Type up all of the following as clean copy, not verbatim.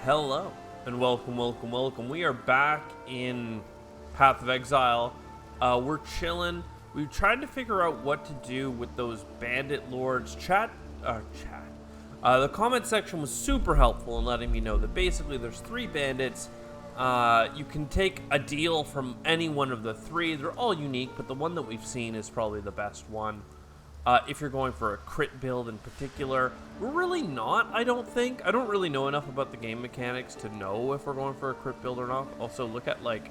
Hello, and welcome. We are back in Path of Exile. We're chilling. We tried to figure out what to do with those bandit lords. The comment section was super helpful in letting me know that basically there's 3 bandits. You can take a deal from any one of the 3. They're all unique, but the one that we've seen is probably the best one. If you're going for a crit build in particular, we're really not, I don't think. I don't really know enough about the game mechanics to know if we're going for a crit build or not. Also, look at, like,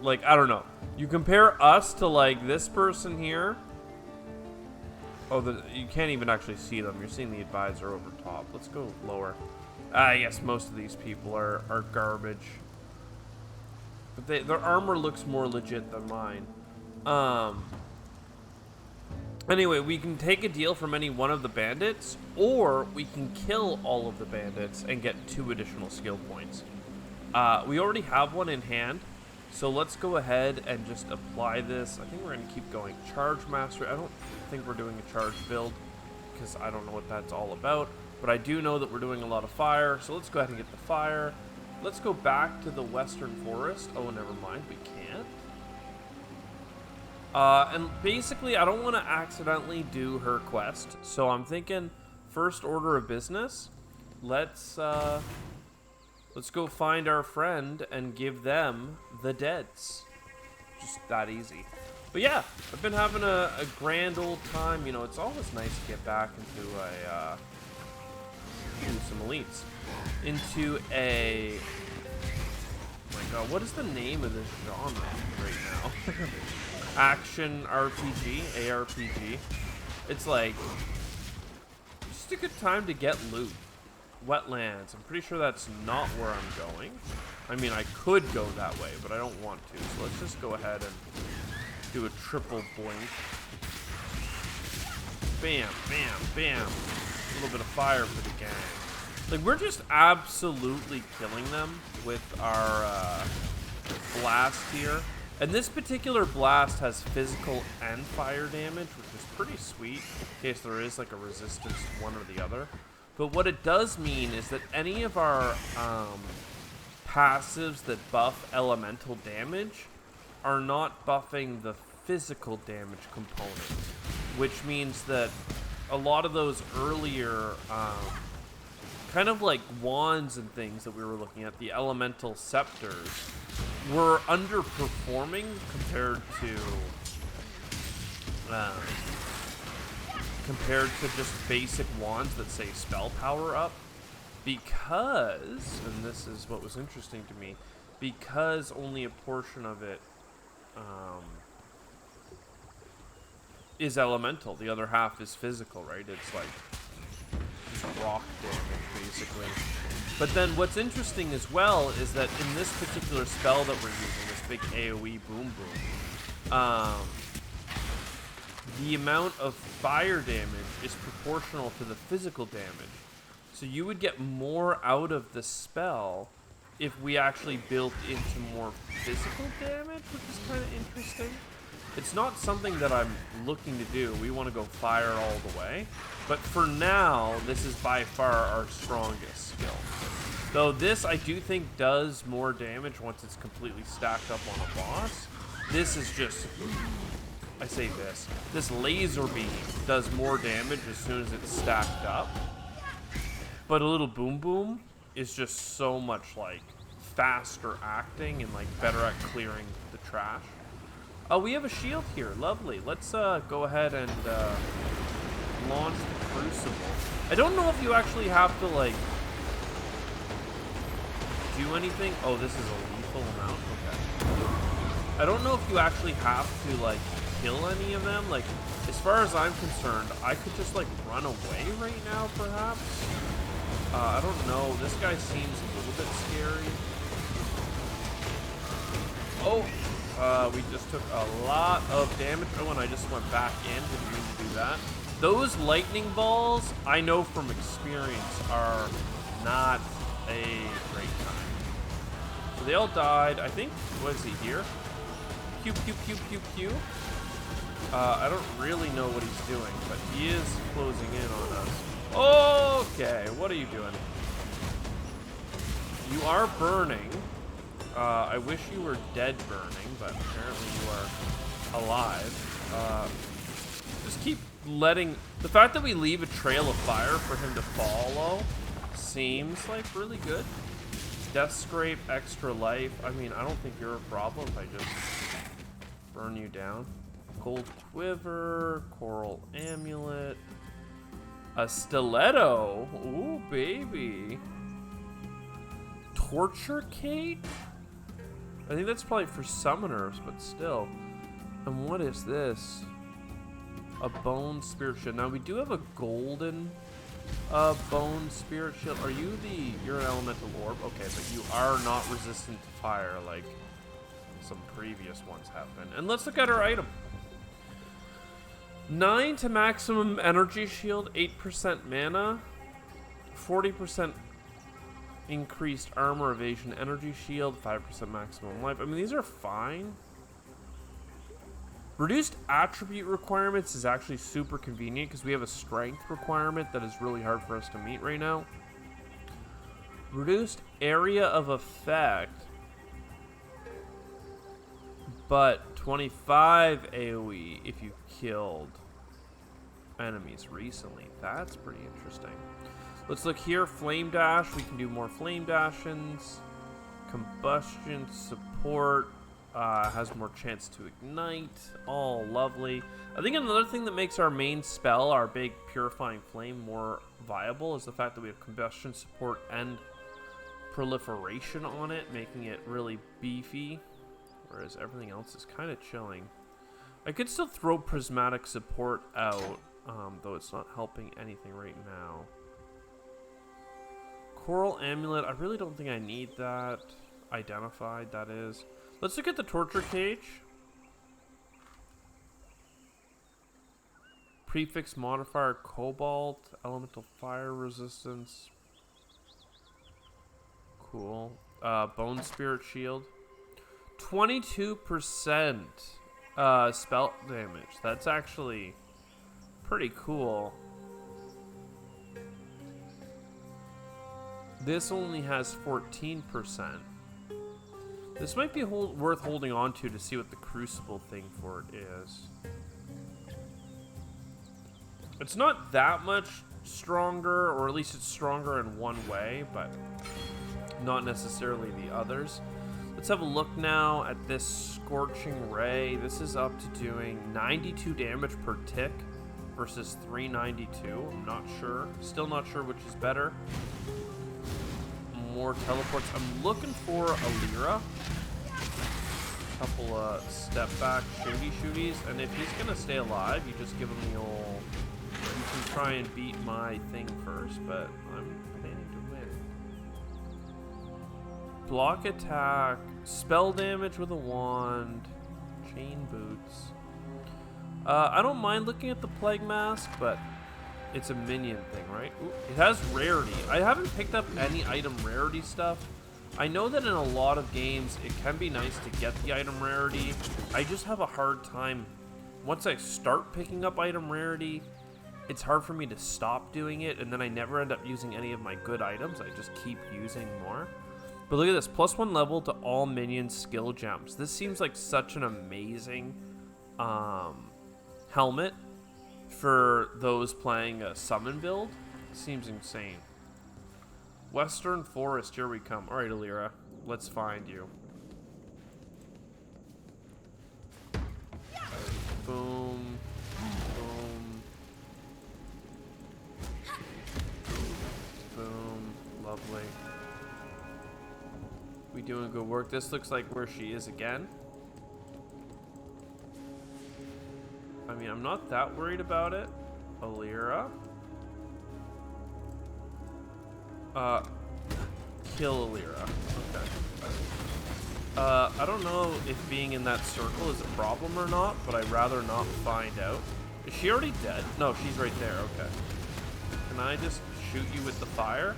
I don't know. You compare us to, like, this person here. Oh, you can't even actually see them. You're seeing the advisor over top. Let's go lower. Yes, most of these people are garbage. But their armor looks more legit than mine. Anyway, we can take a deal from any one of the bandits, or we can kill all of the bandits and get 2 additional skill points. We already have one in hand, so let's go ahead and just apply this. I think we're going to keep going. Charge Master. I don't think we're doing a charge build, because I don't know what that's all about, but I do know that we're doing a lot of fire, so let's go ahead and get the fire. Let's go back to the Western Forest. Oh, never mind, we can't. And basically, I don't want to accidentally do her quest, so I'm thinking first order of business. Let's go find our friend and give them the deads. Just that easy. But yeah, I've been having a grand old time. You know, it's always nice to get back into some elites, into a. Oh my God, what is the name of this genre right now? Action RPG, ARPG. It's like just a good time to get loot. Wetlands. I'm pretty sure that's not where I'm going. I mean, I could go that way, but I don't want to. So let's just go ahead and do a triple blink. Bam, bam, bam. A little bit of fire for the gang. Like, we're just absolutely killing them with our blast here. And this particular blast has physical and fire damage, which is pretty sweet in case there is like a resistance to one or the other. But what it does mean is that any of our passives that buff elemental damage are not buffing the physical damage component, which means that a lot of those earlier kind of like wands and things that we were looking at, the elemental scepters, were underperforming compared to just basic wands that say spell power up, because, and this is what was interesting to me, because only a portion of it is elemental, the other half is physical, right? It's like rock damage, basically. But then what's interesting as well is that in this particular spell that we're using, this big AoE boom boom, the amount of fire damage is proportional to the physical damage. So you would get more out of the spell if we actually built into more physical damage, which is kind of interesting. It's not something that I'm looking to do. We want to go fire all the way. But for now, this is by far our strongest skill. Though this, I do think, does more damage once it's completely stacked up on a boss. This is just... I say this laser beam does more damage as soon as it's stacked up. But a little boom boom is just so much, like, faster acting and, like, better at clearing the trash. Oh, we have a shield here. Lovely. Let's go ahead and launch the Crucible. I don't know if you actually have to, like, do anything. Oh, this is a lethal amount? Okay. I don't know if you actually have to, like, kill any of them. Like, as far as I'm concerned, I could just, like, run away right now, perhaps. I don't know. This guy seems a little bit scary. Oh! We just took a lot of damage. Oh, and I just went back in. Didn't mean to do that. Those lightning balls, I know from experience, are not a great time. So they all died. I think, what is he here? Pew, pew, pew, pew, pew. I don't really know what he's doing, but he is closing in on us. Okay, what are you doing? You are burning. I wish you were dead burning, but apparently you are alive. Just keep letting... The fact that we leave a trail of fire for him to follow seems like really good. Death Scrape, extra life. I mean, I don't think you're a problem if I just burn you down. Gold Quiver, Coral Amulet, a Stiletto. Ooh, baby. Torture Cage? I think that's probably for summoners, but still. And what is this? A Bone Spirit Shield. Now, we do have a golden Bone Spirit Shield. Are you you're an elemental orb? Okay, but you are not resistant to fire like some previous ones have been. And let's look at our item. 9 to maximum energy shield, 8% mana, 40% increased armor, evasion, energy shield, 5% maximum life. I mean, these are fine. Reduced attribute requirements is actually super convenient because we have a strength requirement that is really hard for us to meet right now. Reduced area of effect, but 25 AoE if you killed enemies recently. That's pretty interesting. Let's look here. Flame Dash. We can do more Flame Dashins. Combustion support. Has more chance to ignite. All lovely. I think another thing that makes our main spell, our big Purifying Flame, more viable is the fact that we have combustion support and proliferation on it, making it really beefy, whereas everything else is kind of chilling. I could still throw prismatic support out, though it's not helping anything right now. Coral Amulet, I really don't think I need that. Identified, that is. Let's look at the Torture Cage. Prefix modifier, Cobalt, Elemental Fire Resistance. Cool. Bone Spirit Shield. 22% spell damage. That's actually pretty cool. This only has 14%. This might be worth holding on to see what the Crucible thing for it is. It's not that much stronger, or at least it's stronger in one way, but not necessarily the others. Let's have a look now at this Scorching Ray. This is up to doing 92 damage per tick versus 392. I'm not sure. Still not sure which is better. More teleports. I'm looking for a Lyra. Couple step back shooties, and if he's gonna stay alive, you just give him the old. You can try and beat my thing first, but I'm planning to win. Block attack, spell damage with a wand, chain boots. I don't mind looking at the Plague Mask, but it's a minion thing, right? Ooh, it has rarity. I haven't picked up any item rarity stuff. I know that in a lot of games, it can be nice to get the item rarity. I just have a hard time. Once I start picking up item rarity, it's hard for me to stop doing it, and then I never end up using any of my good items. I just keep using more. But look at this, +1 level to all minion skill gems. This seems like such an amazing helmet for those playing a summon build. Seems insane. Western Forest, here we come. All right, Alira, let's find you. Boom, boom, boom. Lovely. We doing good work. This looks like where she is again. I mean, I'm not that worried about it. Alira. Kill Alira. Okay. I don't know if being in that circle is a problem or not, but I'd rather not find out. Is she already dead? No, she's right there. Okay. Can I just shoot you with the fire?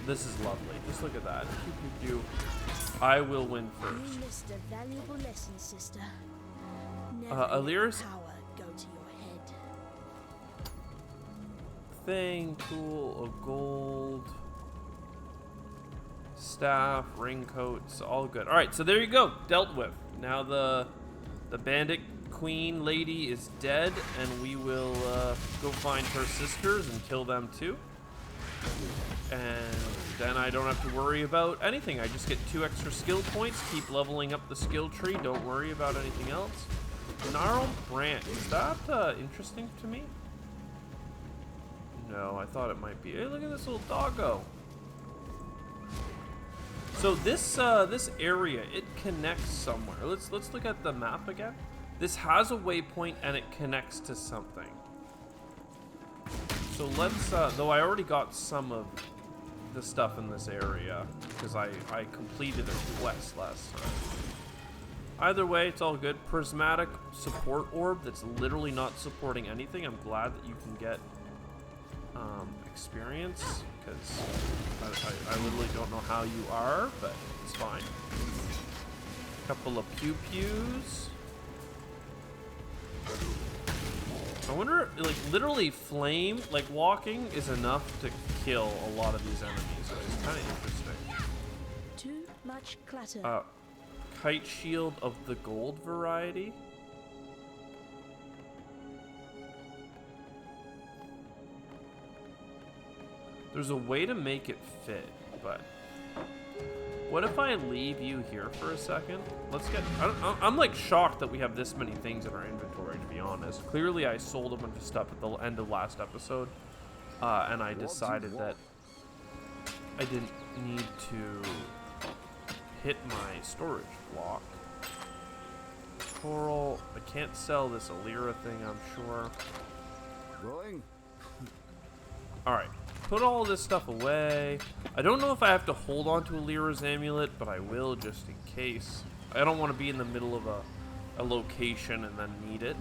This is lovely. Just look at that. Pew, pew, pew. I will win first. You missed a valuable lesson, sister. Alira's power go to your head. thing, cool, a gold. Staff, raincoats, all good. All right, so there you go, dealt with. Now the bandit queen lady is dead, and we will go find her sisters and kill them too. And then I don't have to worry about anything. I just get 2 extra skill points, keep leveling up the skill tree, don't worry about anything else. Gnarled branch, is that interesting to me? No, I thought it might be. Hey, look at this little doggo. So this this area, it connects somewhere. Let's look at the map again. This has a waypoint and it connects to something. So let's though I already got some of the stuff in this area because I completed a quest last time. Either way, it's all good. Prismatic support orb that's literally not supporting anything. I'm glad that you can get experience because I literally don't know how you are, but it's fine. Couple of pew-pews. I wonder, like, literally flame, like, walking is enough to kill a lot of these enemies. So it's kind of interesting. Too much clutter. Kite shield of the gold variety. There's a way to make it fit, but what if I leave you here for a second? Let's get, I'm like shocked that we have this many things in our inventory, to be honest. Clearly I sold a bunch of stuff at the end of last episode, and I decided that I didn't need to hit my storage block. Coral, I can't sell this Alira thing, I'm sure. Going? Alright, put all this stuff away. I don't know if I have to hold on to Alira's amulet, but I will just in case. I don't want to be in the middle of a location and then need it.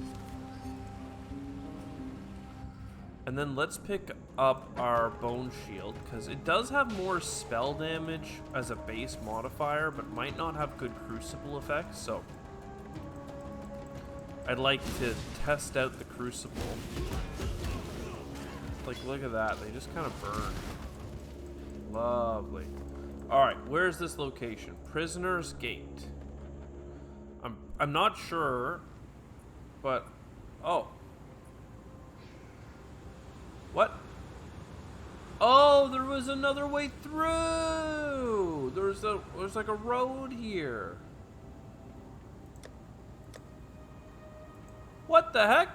And then let's pick up our bone shield, because it does have more spell damage as a base modifier, but might not have good crucible effects, so I'd like to test out the crucible. Like, look at that. They just kind of burn. Lovely. Alright, where's this location? Prisoner's Gate. I'm not sure, but... Oh. What? Oh, there was another way through! There's like a road here. What the heck?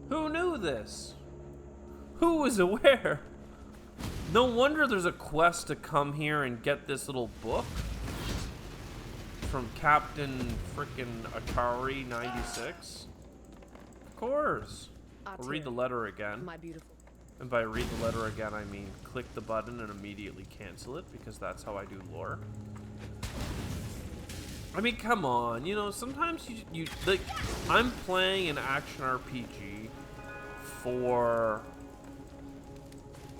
Who knew this? Who was aware? No wonder there's a quest to come here and get this little book from Captain frickin' Atari 96. Of course. I'll read the letter again. My beautiful. And by read the letter again, I mean click the button and immediately cancel it, because that's how I do lore. I mean, come on, you know, sometimes you like, I'm playing an action RPG for,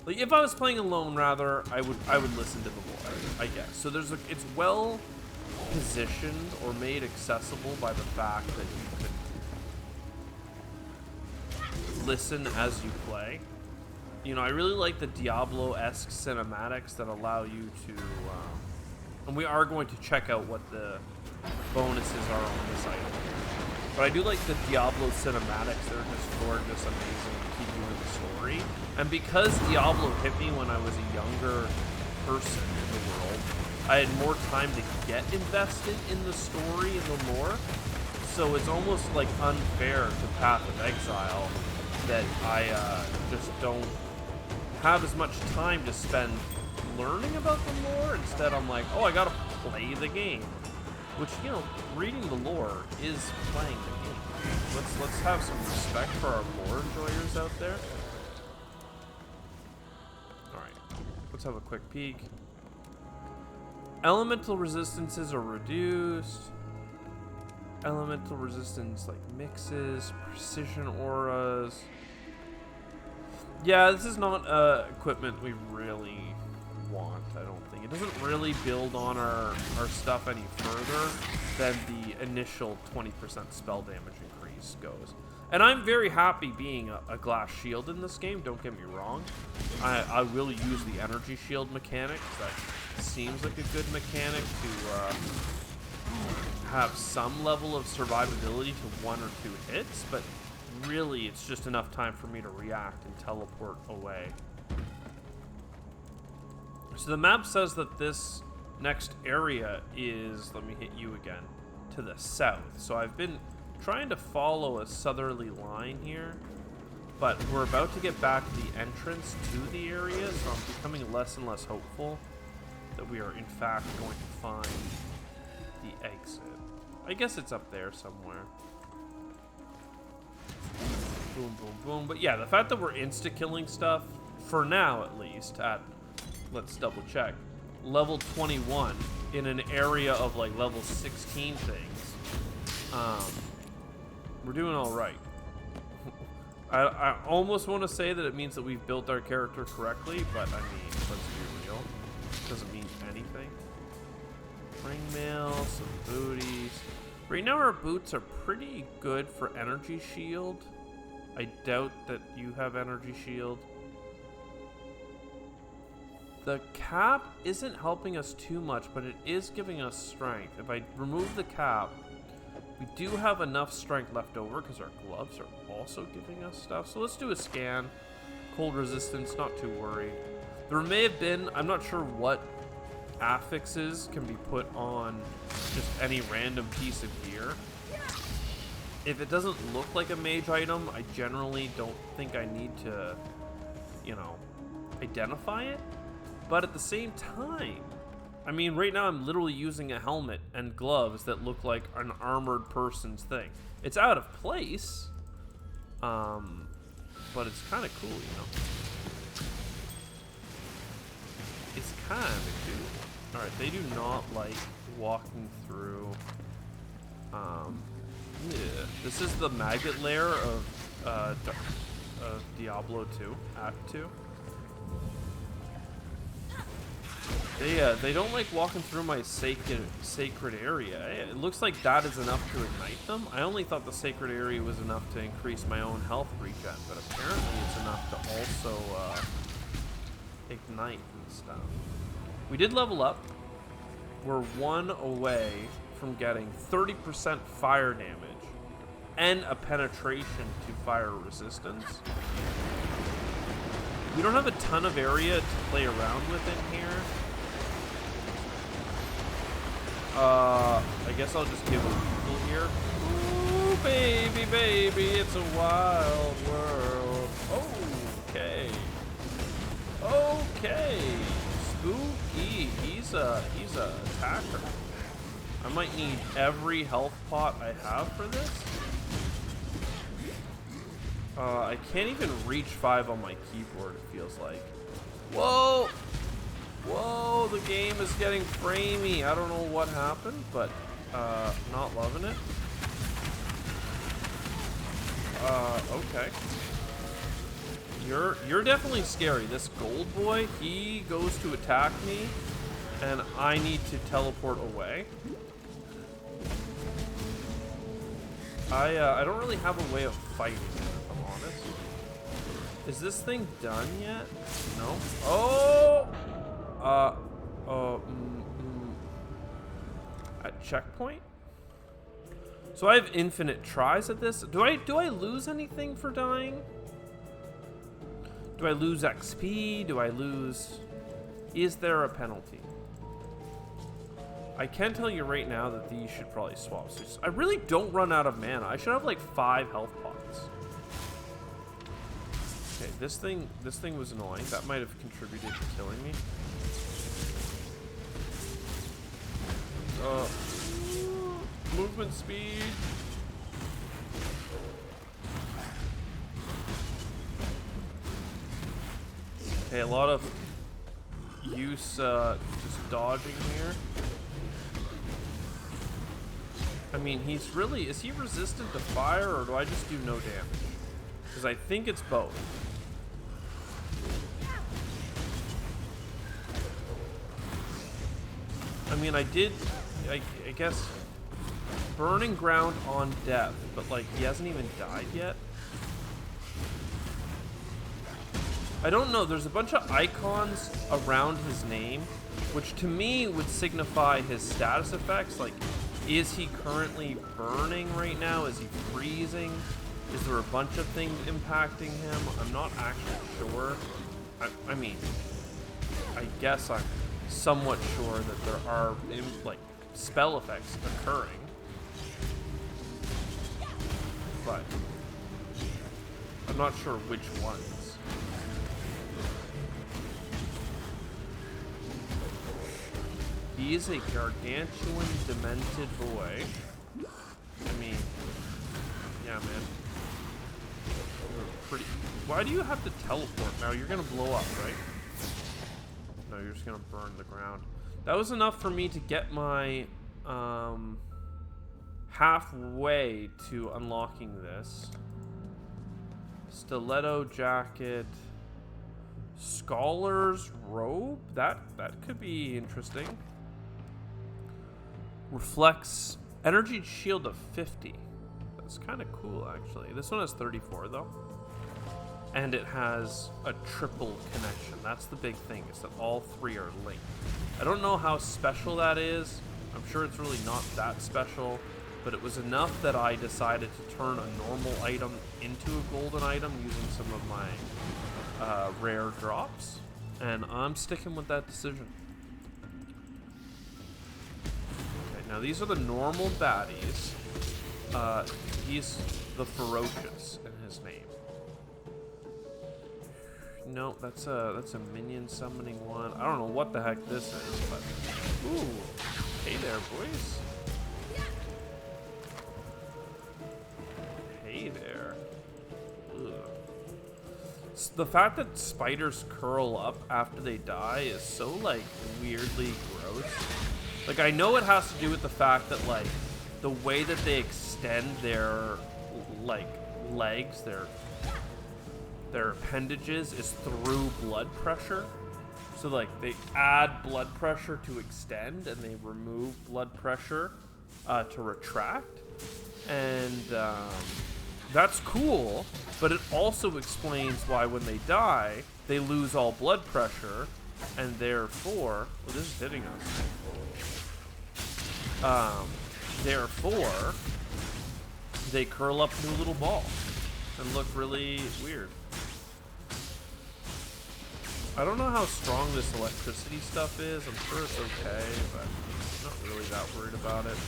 like, if I was playing alone, rather, I would listen to the lore, I guess. So it's well positioned or made accessible by the fact that you can listen as you play. You know, I really like the Diablo-esque cinematics that allow you to, and we are going to check out what the bonuses are on this item. But I do like the Diablo cinematics. They're just gorgeous, amazing, to keep you in the story. And because Diablo hit me when I was a younger person in the world, I had more time to get invested in the story and the lore. So it's almost like unfair to Path of Exile that I just don't have as much time to spend learning about the lore. Instead, I'm like, oh, I gotta play the game. Which, you know, reading the lore is playing the game. Let's have some respect for our lore enjoyers out there. Alright, let's have a quick peek. Elemental resistances are reduced. Elemental resistance, like mixes, precision auras. Yeah, this is not equipment we really want, I don't think. It doesn't really build on our stuff any further than the initial 20% spell damage increase goes. And I'm very happy being a glass shield in this game, don't get me wrong. I will use the energy shield mechanic. That seems like a good mechanic to have some level of survivability to 1 or 2 hits, but really it's just enough time for me to react and teleport away. So the map says that this next area is, let me hit you again, to the south. So I've been trying to follow a southerly line here, but we're about to get back to the entrance to the area, so I'm becoming less and less hopeful that we are in fact going to find the exit. I guess it's up there somewhere. Boom, boom, boom. But yeah, the fact that we're insta-killing stuff, for now at least, at, let's double check, level 21 in an area of like level 16 things, we're doing all right. I almost want to say that it means that we've built our character correctly, but I mean, let's be real. It doesn't mean anything. Ring mail, some booties. Right now our boots are pretty good for energy shield. I doubt that you have energy shield. The cap isn't helping us too much, but it is giving us strength. If I remove the cap, we do have enough strength left over because our gloves are also giving us stuff. So let's do a scan. Cold resistance, not too worried. There may have been, I'm not sure what affixes can be put on just any random piece of gear. If it doesn't look like a mage item, I generally don't think I need to, you know, identify it. But at the same time, I mean, right now I'm literally using a helmet and gloves that look like an armored person's thing. It's out of place, but it's kind of cool, you know. It's kind of cool. All right, they do not like walking through. Yeah, this is the maggot lair of Diablo 2, Act 2. They don't like walking through my sacred area. It looks like that is enough to ignite them. I only thought the sacred area was enough to increase my own health regen, but apparently it's enough to also ignite and stuff. We did level up. We're 1 away from getting 30% fire damage and a penetration to fire resistance. We don't have a ton of area to play around with in here. I guess I'll just give a Google here. Ooh, baby, baby, it's a wild world. Okay. Okay. Spooky. He's a attacker. I might need every health pot I have for this. I can't even reach 5 on my keyboard, it feels like. Whoa! Whoa, the game is getting framey. I don't know what happened, but not loving it. Okay. You're definitely scary. This gold boy, he goes to attack me, and I need to teleport away. I don't really have a way of fighting it, if I'm honest. Is this thing done yet? No. Oh! At checkpoint? So I have infinite tries at this. Do I lose anything for dying? Do I lose XP? Do I lose... Is there a penalty? I can tell you right now that these should probably swap. So I really don't run out of mana. I should have like 5 health pots. Okay, this thing was annoying. That might have contributed to killing me. Movement speed. Okay, a lot of use just dodging here. I mean, he's really, is he resistant to fire, or do I just do no damage? Because I think it's both. I mean, I guess burning ground on death, but like he hasn't even died yet. I don't know, there's a bunch of icons around his name, which to me would signify his status effects. Like, is he currently burning right now? Is he freezing? Is there a bunch of things impacting him? I'm not actually sure. I mean, I guess I'm somewhat sure that there are, like, spell effects occurring. But I'm not sure which ones. He is a gargantuan, demented boy. I mean, yeah, man. You're pretty. Why do you have to teleport now? You're gonna blow up, right? No, you're just gonna burn the ground. That was enough for me to get my halfway to unlocking this. Stiletto jacket, scholar's robe. That could be interesting. Reflects energy shield of 50. That's kind of cool, actually. This one has 34 though, and it has a triple connection. That's the big thing, is that all three are linked. I don't know how special that is. I'm sure it's really not that special, but it was enough that I decided to turn a normal item into a golden item using some of my rare drops, and I'm sticking with that decision. Okay, now these are the normal baddies. He's the ferocious in his name. No, that's a minion summoning one. I don't know what the heck this is, but ooh, hey there, boys. Hey there. Ugh. The fact that spiders curl up after they die is so, like, weirdly gross. Like, I know it has to do with the fact that, like, the way that they extend their, like, legs, their appendages is through blood pressure. So, like, they add blood pressure to extend, and they remove blood pressure to retract. And that's cool, but it also explains why when they die, they lose all blood pressure, and therefore, well, this is hitting us. Therefore, they curl up into a little ball and look really weird. I don't know how strong this electricity stuff is. I'm sure it's okay, but I'm not really that worried about it.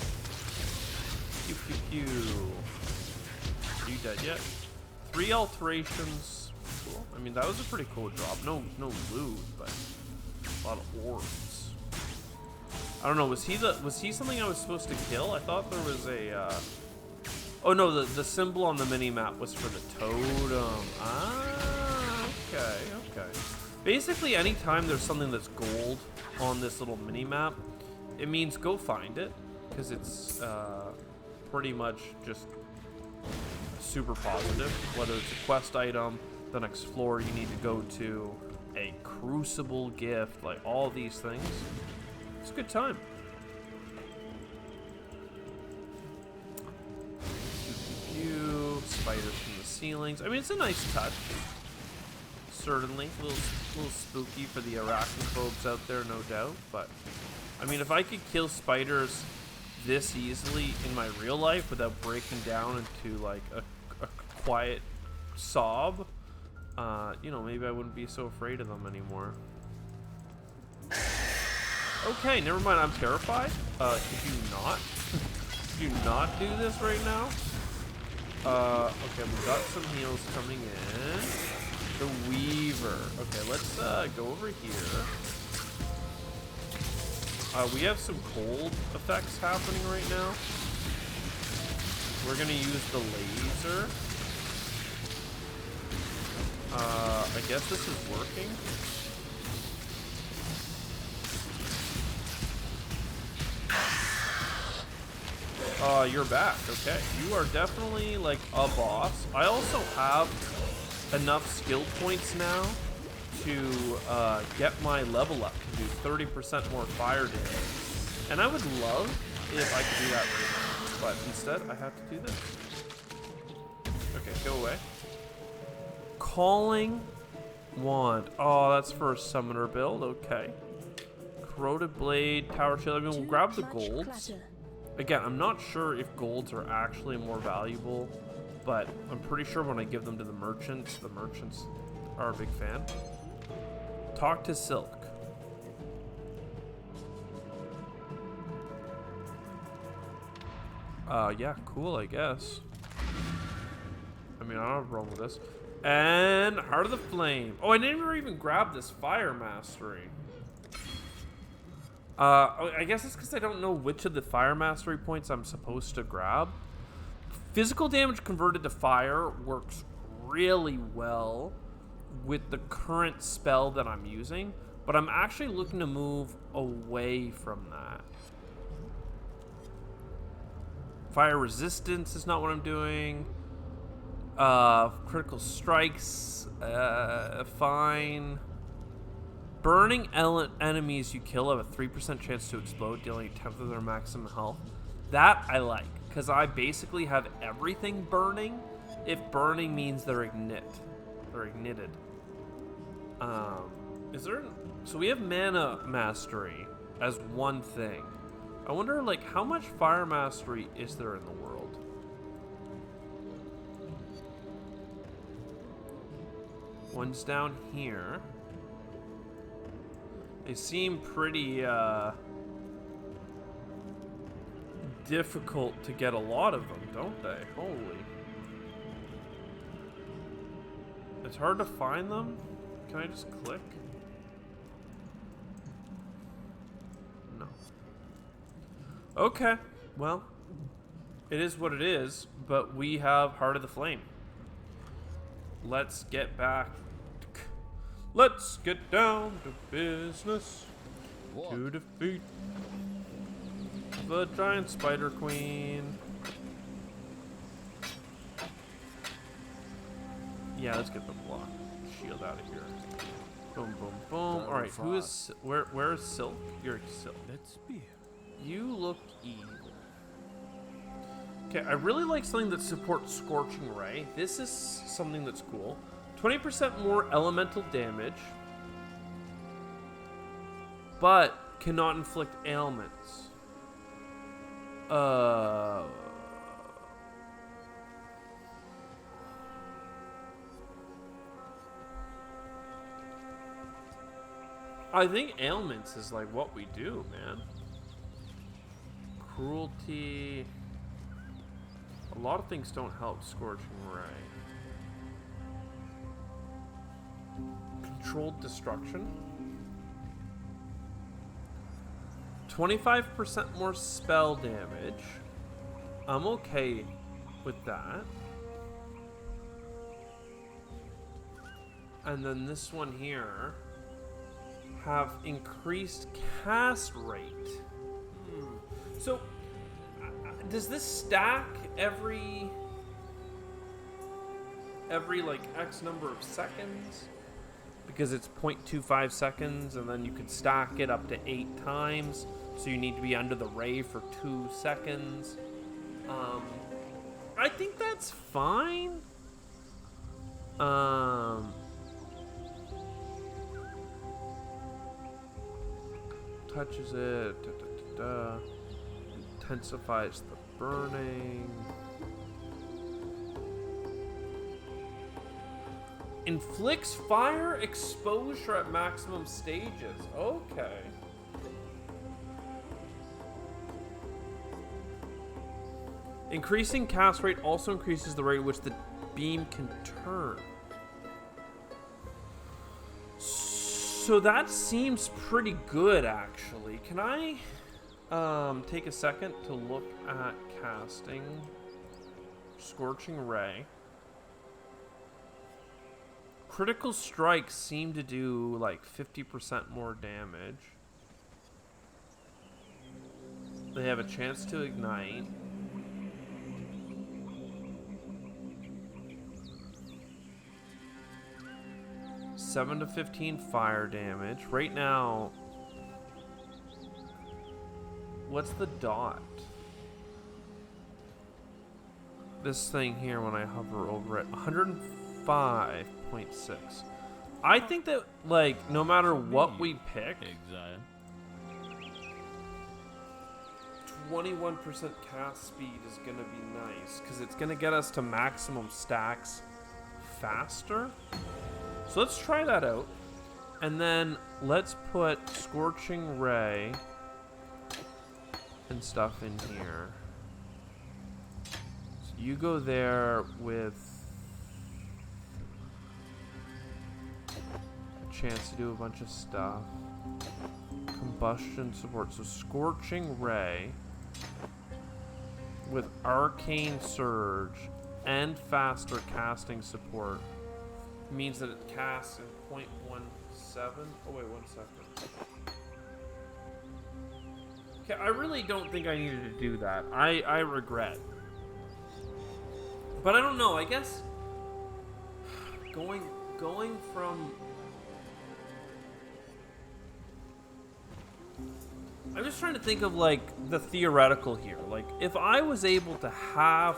Pew, pew, pew. Are you dead yet? 3 alterations. Cool. I mean, that was a pretty cool drop. No loot, but a lot of orbs. I don't know. Was he something I was supposed to kill? I thought there was a. Oh no, the symbol on the mini map was for the totem. Ah, okay. Basically, anytime there's something that's gold on this little mini map, it means go find it, because it's pretty much just super positive. Whether it's a quest item, the next floor you need to go to, a crucible gift, like all these things. It's a good time. Spiders from the ceilings. I mean, it's a nice touch. Certainly, a little spooky for the arachnophobes out there, no doubt. But I mean, if I could kill spiders this easily in my real life without breaking down into like a quiet sob, you know, maybe I wouldn't be so afraid of them anymore. Okay, never mind. I'm terrified. Could you not? Could you not do this right now? Okay, we got some heals coming in. The Weaver. Okay, let's go over here. We have some cold effects happening right now. We're gonna use the laser. I guess this is working. You're back. Okay, you are definitely like a boss. I also have enough skill points now to get my level up to do 30% more fire damage, and I would love if I could do that right now. But instead, I have to do this. Okay, go away. Calling Wand. Oh, that's for a summoner build. Okay. Corroded Blade, Tower Shield. I mean, we'll grab the golds. Again, I'm not sure if golds are actually more valuable, but I'm pretty sure when I give them to the merchants are a big fan. Talk to Silk. Yeah, cool, I guess. I mean, I don't have a problem with this. And Heart of the Flame. Oh, I didn't even grab this Fire Mastery. I guess it's because I don't know which of the Fire Mastery points I'm supposed to grab. Physical damage converted to fire works really well with the current spell that I'm using, but I'm actually looking to move away from that. Fire resistance is not what I'm doing. Critical strikes, fine. Burning enemies you kill have a 3% chance to explode, dealing a tenth of their maximum health. That I like, because I basically have everything burning, if burning means they're ignited. So we have Mana Mastery as one thing. I wonder, like, how much Fire Mastery is there in the world? One's down here. They seem pretty, difficult to get a lot of them, don't they? Holy. It's hard to find them? Can I just click? No. Okay, well, it is what it is, but we have Heart of the Flame. Let's get back. Let's get down to business. What? To defeat the giant spider queen. Yeah, let's get the block shield out of here. Boom, boom, boom. All right, who is where is Silk? You're Silk. Let's be. You look evil. Okay, I really like something that supports Scorching Ray. This is something that's cool. 20% more elemental damage, but cannot inflict ailments. I think ailments is like what we do, man. Cruelty. A lot of things don't help Scorching Ray. Controlled destruction. 25% more spell damage. I'm okay with that. And then this one here have increased cast rate. So does this stack every like X number of seconds? Because it's 0.25 seconds, and then you could stack it up to 8 times, so you need to be under the ray for 2 seconds. I think that's fine. Touches it, intensifies the burning. Inflicts fire exposure at maximum stages. Okay. Increasing cast rate also increases the rate at which the beam can turn. So that seems pretty good, actually. Can I take a second to look at casting Scorching Ray? Critical strikes seem to do like 50% more damage. They have a chance to ignite. (7 to 15 fire damage. Right now, what's the dot? this thing here when I hover over it. 105.6. I think that, like, no matter what we pick, 21% cast speed is going to be nice, because it's going to get us to maximum stacks faster. So let's try that out. And then let's put Scorching Ray and stuff in here. So you go there with a chance to do a bunch of stuff. Combustion support. So Scorching Ray with Arcane Surge and faster casting support means that it casts in 0.17. Oh wait, 1 second. Okay, I really don't think I needed to do that. I regret. But I don't know, I guess going from, I'm just trying to think of like the theoretical here. Like if I was able to have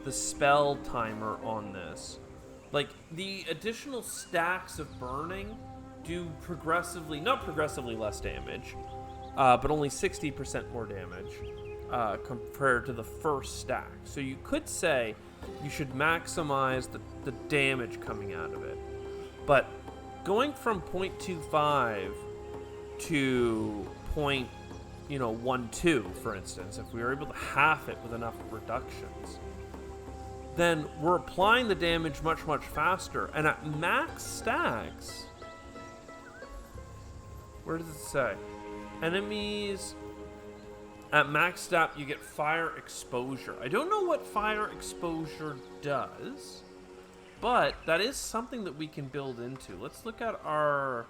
the spell timer on this, like the additional stacks of burning do progressively, not progressively less damage, but only 60% more damage compared to the first stack. So you could say you should maximize the damage coming out of it. But going from 0.25 to 0.12, for instance, if we were able to half it with enough reductions, then we're applying the damage much, much faster. And at max stacks, where does it say? Enemies at max stat, you get fire exposure. I don't know what fire exposure does, but that is something that we can build into. Let's look at our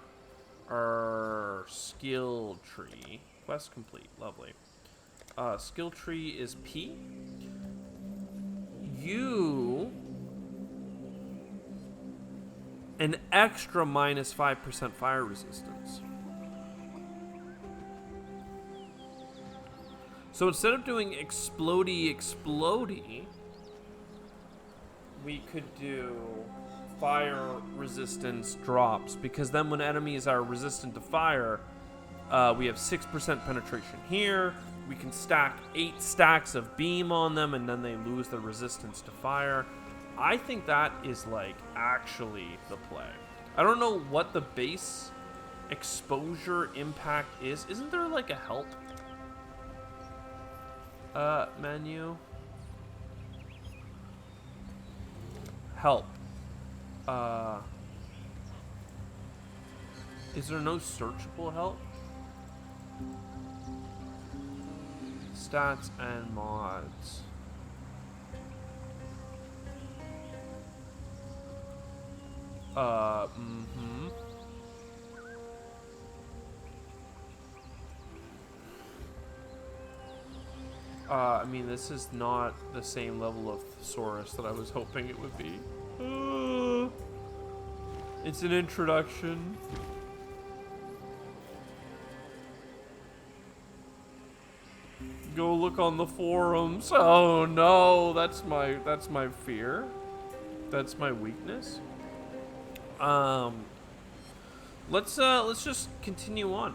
skill tree. Quest complete. Lovely. Skill tree is P. You an extra minus 5% fire resistance. So instead of doing explodey, we could do fire resistance drops, because then when enemies are resistant to fire, we have 6% penetration here. We can stack 8 stacks of beam on them, and then they lose their resistance to fire. I think that is like actually the play. I don't know what the base exposure impact is. Isn't there like a help menu? Help. Is there no searchable help? Stats and mods. I mean, this is not the same level of thesaurus that I was hoping it would be. It's an introduction. Go look on the forums. Oh no, that's my fear. That's my weakness. Let's just continue on.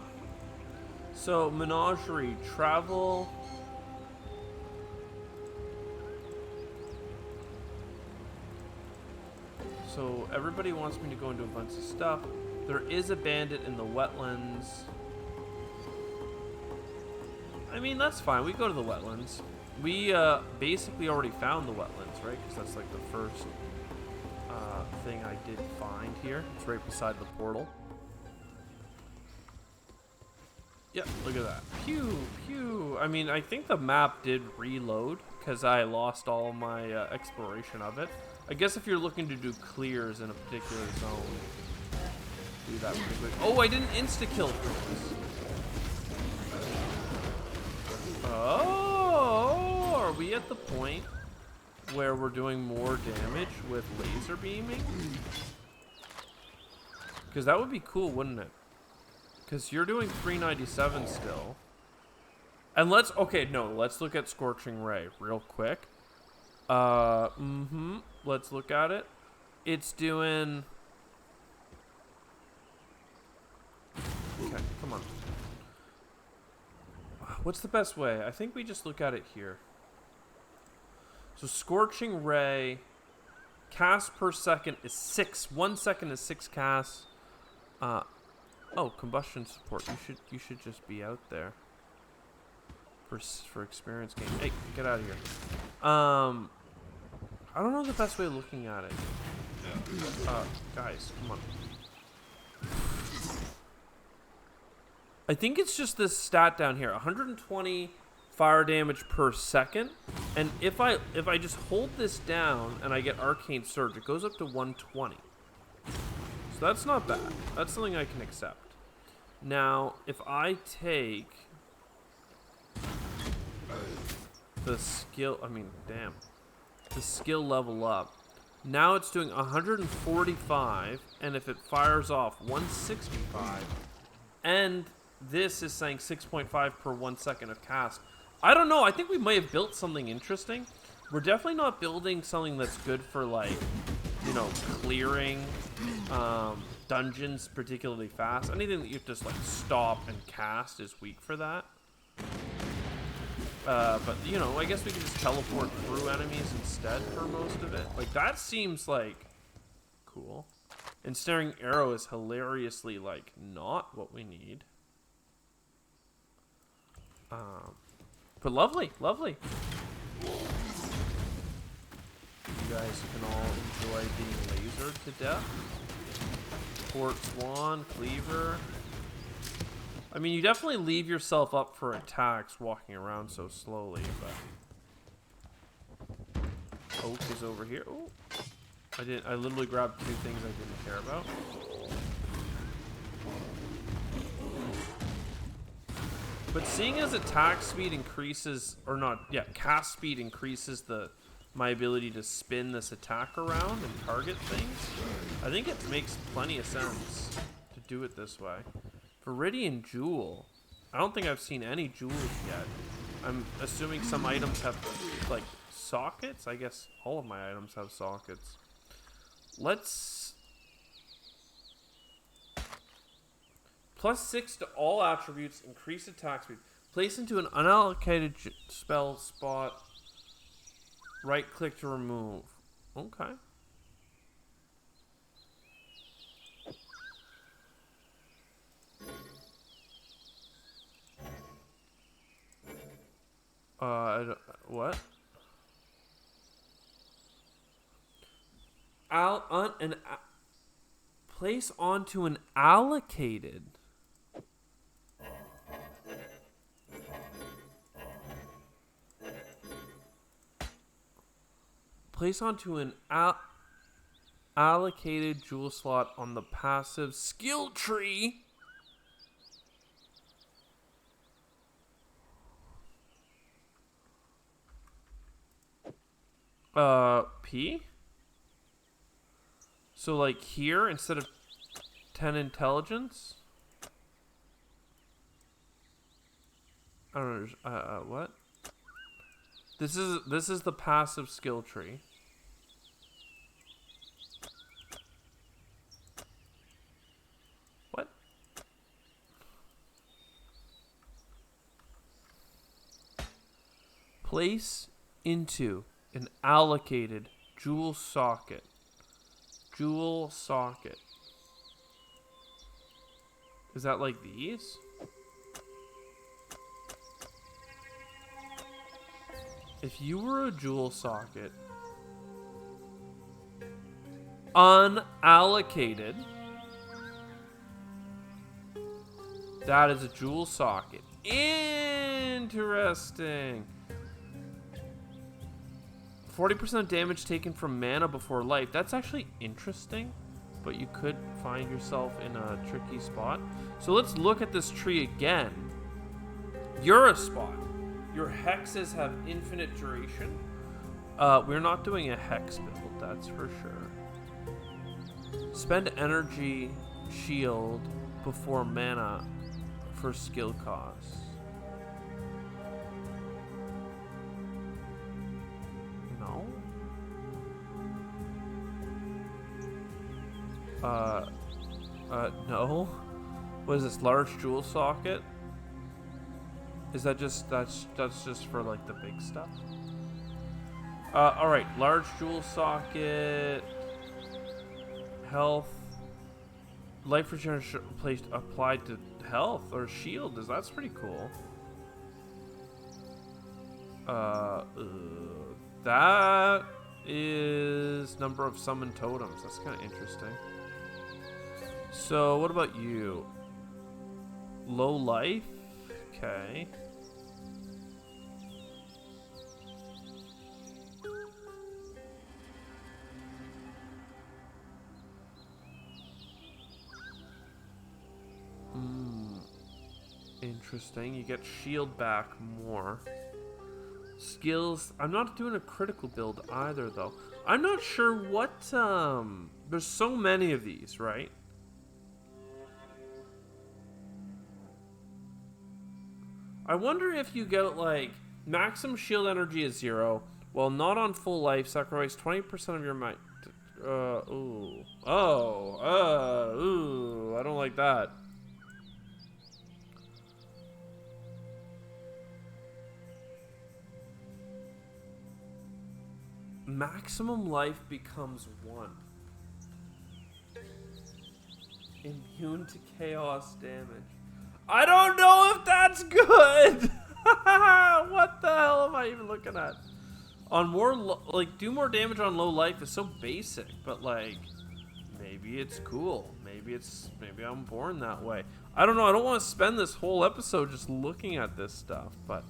So menagerie, travel. So everybody wants me to go into a bunch of stuff. There is a bandit in the wetlands. I mean, that's fine. We go to the wetlands. We basically already found the wetlands, right? Because that's like the first thing I did find here. It's right beside the portal. Yeah, look at that. Pew, pew. I mean, I think the map did reload because I lost all my exploration of it. I guess if you're looking to do clears in a particular zone, do that pretty quick. Oh, I didn't insta-kill things. Oh, are we at the point where we're doing more damage with laser beaming? Because that would be cool, wouldn't it? Because you're doing 397 still. And let's look at Scorching Ray real quick. Let's look at it. It's doing... Okay, come on. What's the best way? I think we just look at it here. So Scorching Ray, cast per second is 6. 1 second is 6 casts. Oh, combustion support. You should just be out there for experience gain. Hey, get out of here. I don't know the best way of looking at it. Guys, come on. I think it's just this stat down here, 120 fire damage per second, and if I just hold this down and I get Arcane Surge, it goes up to 120. So that's not bad. That's something I can accept. Now, if I take the skill, the skill level up, now it's doing 145, and if it fires off 165, and this is saying 6.5 per 1 second of cast. I don't know. I think we might have built something interesting. We're definitely not building something that's good for, like, you know, clearing dungeons particularly fast. Anything that you have to just, like, stop and cast is weak for that. But, you know, I guess we can just teleport through enemies instead for most of it. Like, that seems, like, cool. Ensnaring Arrow is hilariously, like, not what we need. But lovely, lovely. You guys can all enjoy being lasered to death. Port Swan, Cleaver. I mean, you definitely leave yourself up for attacks walking around so slowly, but... Oak is over here. Oh, I literally grabbed 2 things I didn't care about. But seeing as attack speed increases, or not, yeah, cast speed increases my ability to spin this attack around and target things, I think it makes plenty of sense to do it this way. Viridian Jewel. I don't think I've seen any jewels yet. I'm assuming some items have, like, sockets. I guess all of my items have sockets. Let's... +6 to all attributes, increase attack speed. Place into an unallocated spell spot. Right click to remove. Okay. What? Place onto an allocated. Place onto an allocated jewel slot on the passive skill tree. P? So, like, here, instead of 10 intelligence? I don't know, what? This is the passive skill tree. What? Place into an allocated jewel socket. Jewel socket. Is that like these? If you were a jewel socket, unallocated, that is a jewel socket. Interesting. 40% damage taken from mana before life. That's actually interesting, but you could find yourself in a tricky spot. So let's look at this tree again. You're a spot. Your hexes have infinite duration. We're not doing a hex build, that's for sure. Spend energy shield before mana for skill costs. No? No. What is this? Large jewel socket? Is that just that's just for like the big stuff? All right. Large jewel socket. Health. Life regeneration placed applied to health or shield. That's pretty cool. That is number of summoned totems. That's kind of interesting. So what about you? Low life? Okay. Interesting. You get shield back more. Skills. I'm not doing a critical build either, though. I'm not sure what, there's so many of these, right? I wonder if you get, like, maximum shield energy is 0. While not on full life, sacrifice 20% of your might. Ooh. Ooh. I don't like that. Maximum life becomes 1. Immune to chaos damage. I don't know if that's good. What the hell am I even looking at? On more like do more damage on low life is so basic, but like maybe it's cool. Maybe I'm born that way. I don't know. I don't want to spend this whole episode just looking at this stuff, but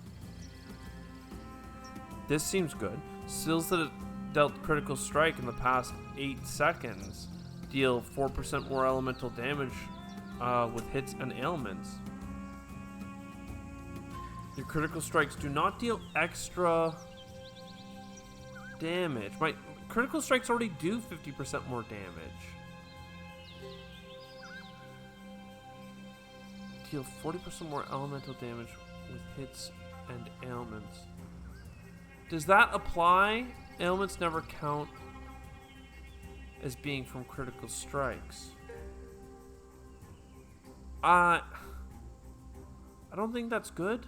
this seems good. Skills that dealt critical strike in the past 8 seconds deal 4% more elemental damage with hits and ailments. Your critical strikes do not deal extra damage. My critical strikes already do 50% more damage. Deal 40% more elemental damage with hits and ailments. Does that apply? Ailments never count as being from critical strikes. I don't think that's good.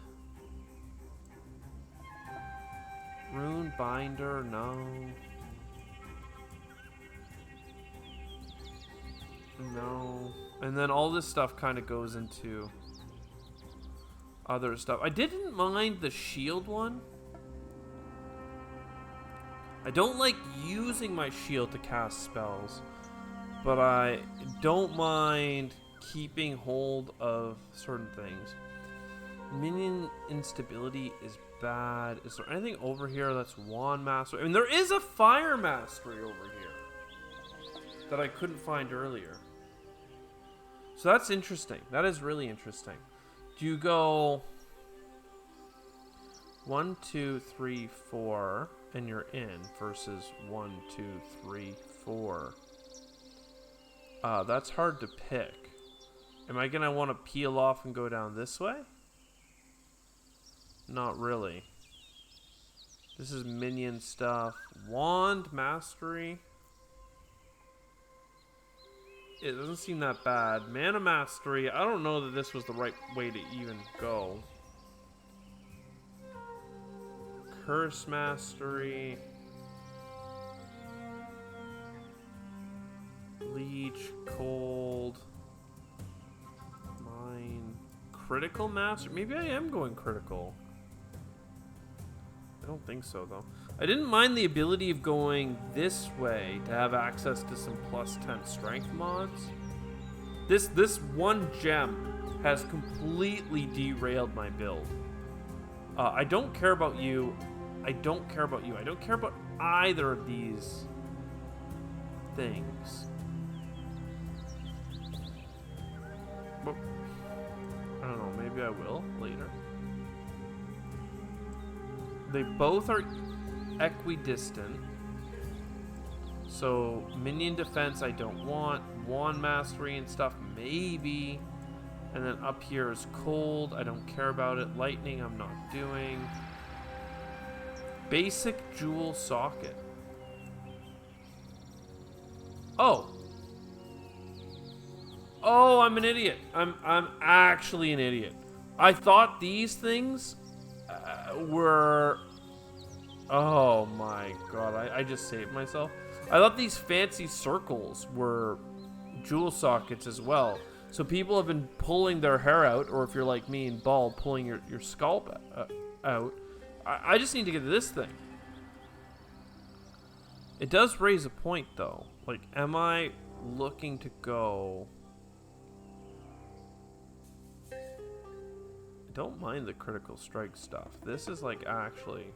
Rune binder, no. No. And then all this stuff kind of goes into other stuff. I didn't mind the shield one. I don't like using my shield to cast spells, but I don't mind keeping hold of certain things. Minion instability is bad. Is there anything over here that's wand mastery? I mean, there is a fire mastery over here that I couldn't find earlier. So that's interesting. That is really interesting. Do you go 1, 2, 3, 4, and you're in versus 1, 2, 3, 4? That's hard to pick. Am I gonna want to peel off and go down this way? Not really. This is minion stuff. Wand mastery. It doesn't seem that bad. Mana mastery. I don't know that this was the right way to even go. Curse mastery. Leech. Cold. Mine. Critical master. Maybe I am going critical. I don't think so, though. I didn't mind the ability of going this way to have access to some plus 10 strength mods. This one gem has completely derailed my build. I don't care about you. I don't care about you. I don't care about either of these things. But, I don't know. Maybe I will later. They both are equidistant. So minion defense I don't want. Wand mastery and stuff maybe. And then up here is cold. I don't care about it. Lightning I'm not doing. Basic jewel socket. Oh. Oh, I'm an idiot. I'm actually an idiot. I thought these things were... Oh my god, I just saved myself. I thought these fancy circles were jewel sockets as well. So people have been pulling their hair out, or if you're like me and bald, pulling your scalp out. I just need to get to this thing. It does raise a point though. Like, am I looking to go... I don't mind the critical strike stuff. This is like actually...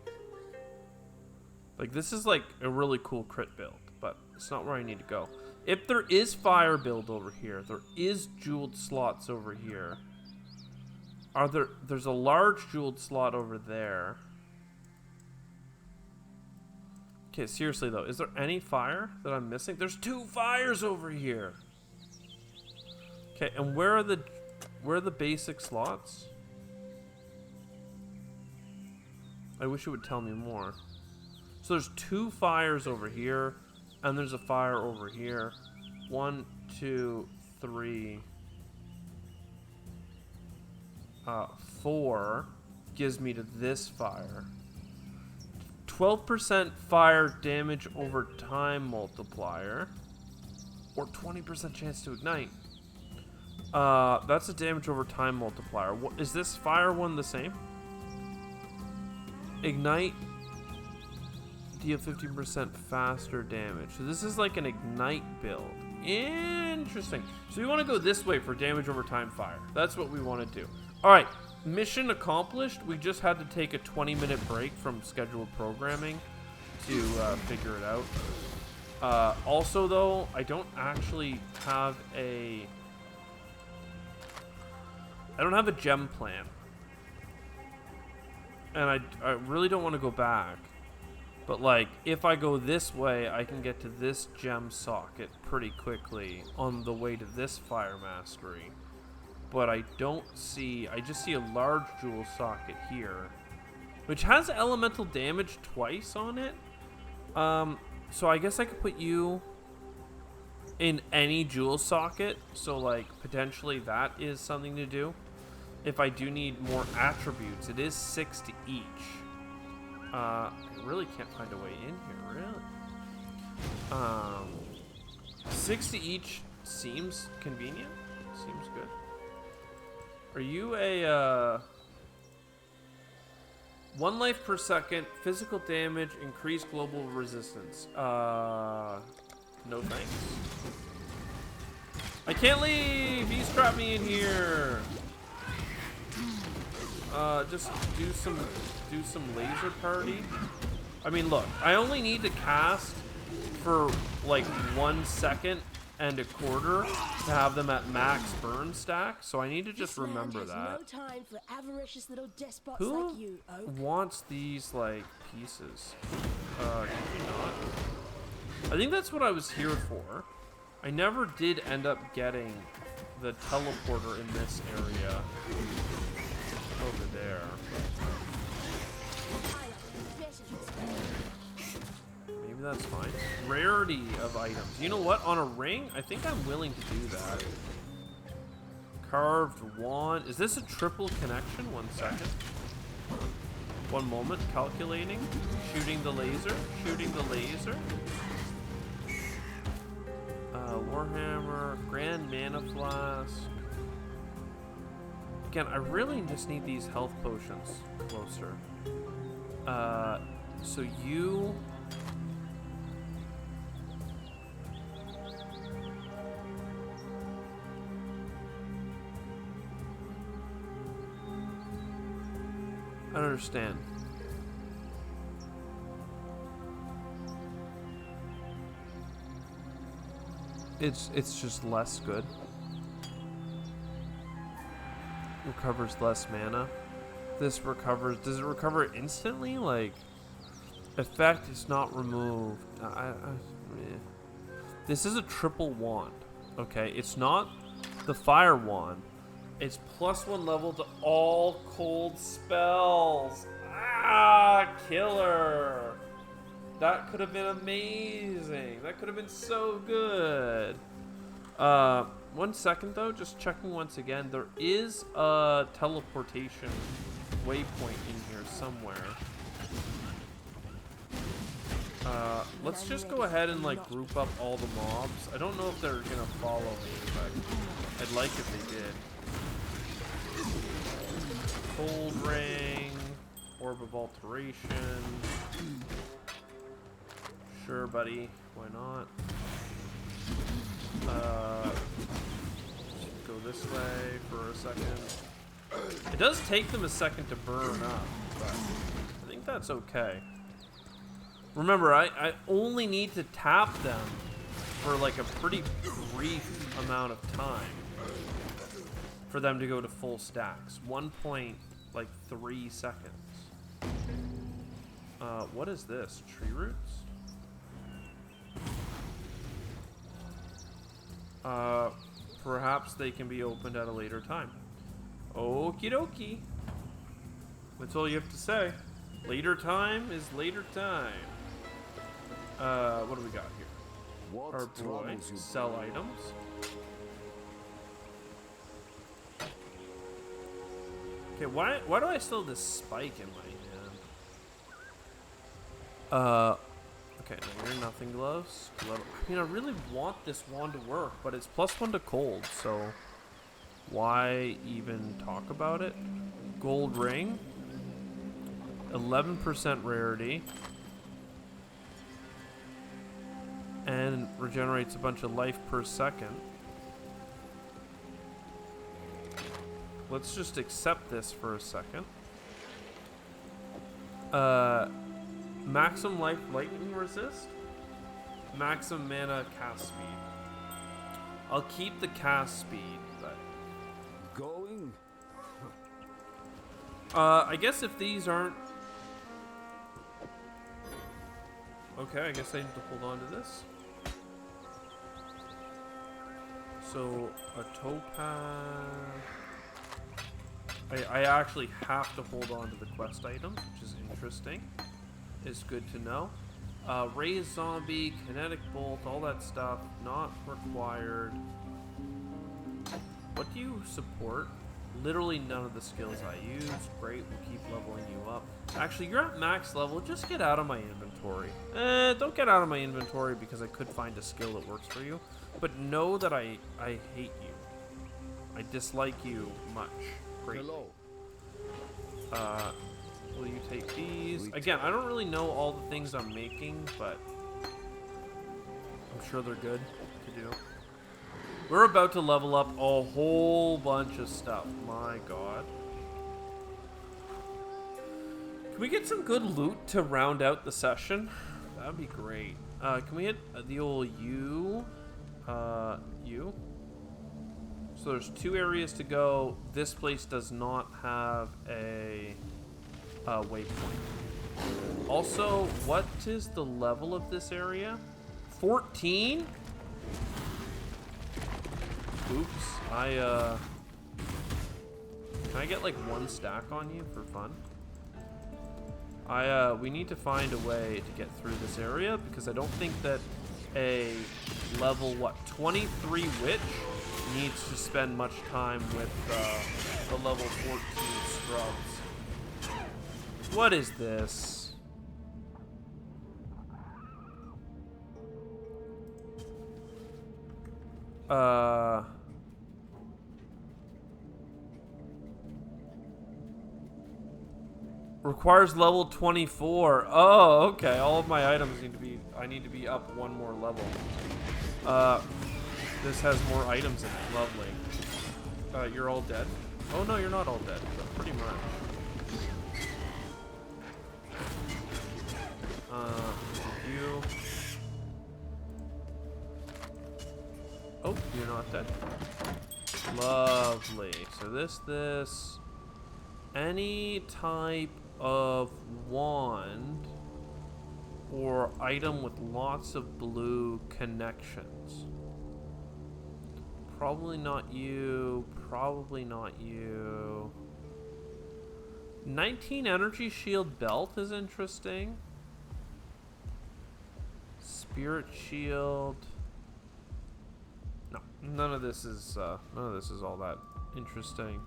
Like, this is like a really cool crit build, but it's not where I need to go. If there is fire build over here, there is jeweled slots over here. There's a large jeweled slot over there. Okay, seriously though, is there any fire that I'm missing? There's 2 fires over here. Okay, and where are the basic slots? I wish it would tell me more. So there's 2 fires over here, and there's a fire over here. 1, 2, 3, 4 gives me to this fire. 12% fire damage over time multiplier, or 20% chance to ignite. That's a damage over time multiplier. Is this fire one the same? Ignite, deal 15% faster damage. So this is like an ignite build. Interesting. So we want to go this way for damage over time fire. That's what we want to do. All right, mission accomplished. We just had to take a 20-minute break from scheduled programming to figure it out. Also, though, I don't actually have a gem plan. And I really don't want to go back. But, like, if I go this way, I can get to this gem socket pretty quickly on the way to this fire mastery. But I just see a large jewel socket here, which has elemental damage twice on it. So I guess I could put you in any jewel socket. So, like, potentially that is something to do. If I do need more attributes, it is 6 to each. I really can't find a way in here, really. 6 to each seems convenient. Seems good. Are you a 1 life per second, physical damage, increased global resistance? No thanks. I can't leave! He's trapped me in here. Just do some laser party. I mean, look, I only need to cast for like 1 second and a quarter to have them at max burn stack, so I need to just remember that. No time for avaricious little despots Who like you, Oak. wants these like pieces? Can you not? I think that's what I was here for. I never did end up getting the teleporter in this area. Over there. Maybe that's fine. Rarity of items. You know what? On a ring, I think I'm willing to do that. Carved wand. Is this a triple connection? 1 second. 1 moment. Calculating. Shooting the laser. Shooting the laser. Warhammer. Grand Mana Flask. Again, I really just need these health potions closer. So you... I don't understand. It's just less good. Recovers less mana. This recovers. Does it recover instantly? Like, effect is not removed. This is a triple wand. Okay, it's not the fire wand. It's +1 level to all cold spells. Ah, killer. That could have been amazing. That could have been so good. 1 second though, just checking once again. There is a teleportation waypoint in here somewhere. Let's just go ahead and like group up all the mobs. I don't know if they're gonna follow me, but I'd like if they did. Cold Ring, Orb of Alteration. Sure, buddy. Why not? Go this way for a second. It does take them a second to burn up, but I think that's okay. Remember, I only need to tap them for like a pretty brief amount of time for them to go to full stacks. 1.3 seconds. What is this? Tree roots? Perhaps they can be opened at a later time. Okie dokie. That's all you have to say. Later time is later time. What do we got here? What Our boy. troubles you? Sell items. Okay, why do I still have this spike in my hand? Okay, no, you're nothing gloves. I mean, I really want this wand to work, but it's +1 to cold, so why even talk about it? Gold ring. 11% rarity. And regenerates a bunch of life per second. Let's just accept this for a second. Maximum life lightning resist. Maximum mana cast speed. I'll keep the cast speed, but Going? I guess if these aren't okay, I guess I need to hold on to this. So a topaz. I actually have to hold on to the quest items, which is interesting. It's good to know. Raise zombie, kinetic bolt, all that stuff, not required. What do you support? Literally none of the skills I use. Great, we'll keep leveling you up. Actually, you're at max level. Just get out of my inventory. Don't get out of my inventory because I could find a skill that works for you. But know that I hate you. I dislike you much. Great. Hello. Will you take these? Again, I don't really know all the things I'm making, but I'm sure they're good to do. We're about to level up a whole bunch of stuff. My god. Can we get some good loot to round out the session? That'd be great. Can we hit the old U? U? So there's 2 areas to go. This place does not have a waypoint. Also, what is the level of this area? 14? Oops. Can I get like 1 stack on you for fun? We need to find a way to get through this area because I don't think that a level 23 witch needs to spend much time with the level 14 scrubs. What is this? Requires level 24. Oh, okay. All of my items need to be, I need to be up 1 more level. This has more items in it. Lovely. You're all dead? Oh no, you're not all dead, but pretty much. You. Oh, you're not dead. Lovely. So this. Any type of wand or item with lots of blue connections. Probably not you. Probably not you. 19 energy shield belt is interesting. Spirit shield. No. None of this is all that interesting.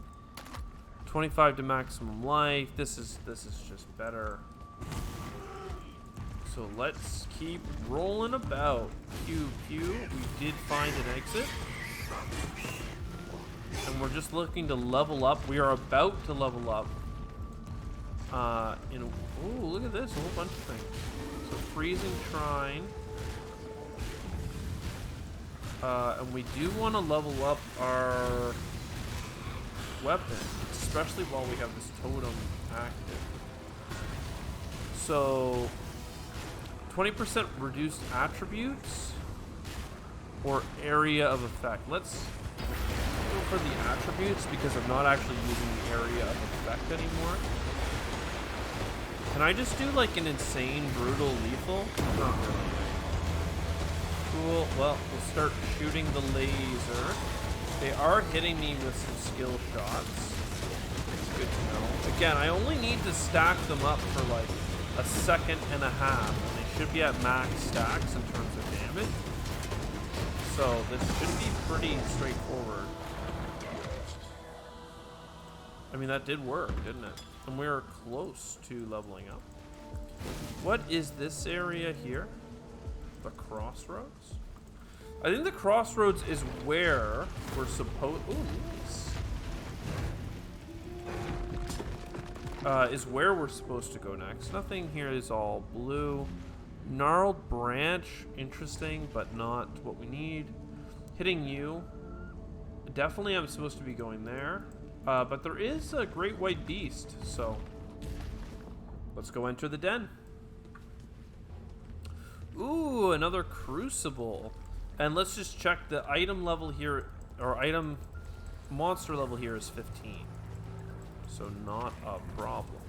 25 to maximum life. This is just better. So let's keep rolling about. Pew pew. We did find an exit. And we're just looking to level up. We are about to level up. Ooh, look at this, a whole bunch of things. So freezing shrine. And we do want to level up our weapon, especially while we have this totem active. So 20% reduced attributes or area of effect. Let's go for the attributes because I'm not actually using the area of effect anymore. Can I just do like an insane, brutal, lethal? Not really. Cool. Well, we'll start shooting the laser. They are hitting me with some skill shots. It's good to know. Again, I only need to stack them up for like a second and a half, and they should be at max stacks in terms of damage. So this should be pretty straightforward. I mean, that did work, didn't it? And we are close to leveling up. What is this area here? The crossroads? I think the crossroads is where we're supposed... Ooh, nice. Is where we're supposed to go next. Nothing here is all blue. Gnarled branch, interesting, but not what we need. Hitting you. Definitely I'm supposed to be going there. But there is a great white beast, so let's go enter the den. Ooh, another crucible. And let's just check the item level here, or item monster level here is 15. So not a problem.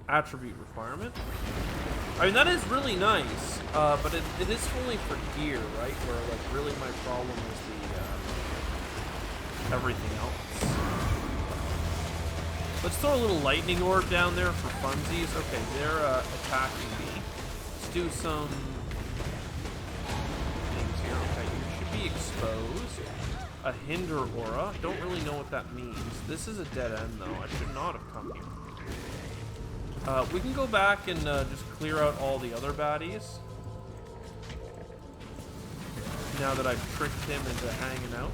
Attribute requirement. I mean, that is really nice, but it is only for gear, right? Where, like, really my problem is the, everything else. Let's throw a little lightning orb down there for funsies. Okay, they're, attacking me. Let's do some things here. Okay, you should be exposed. A hinder aura. Don't really know what that means. This is a dead end, though. I should not have come here. We can go back and just clear out all the other baddies. Now that I've tricked him into hanging out.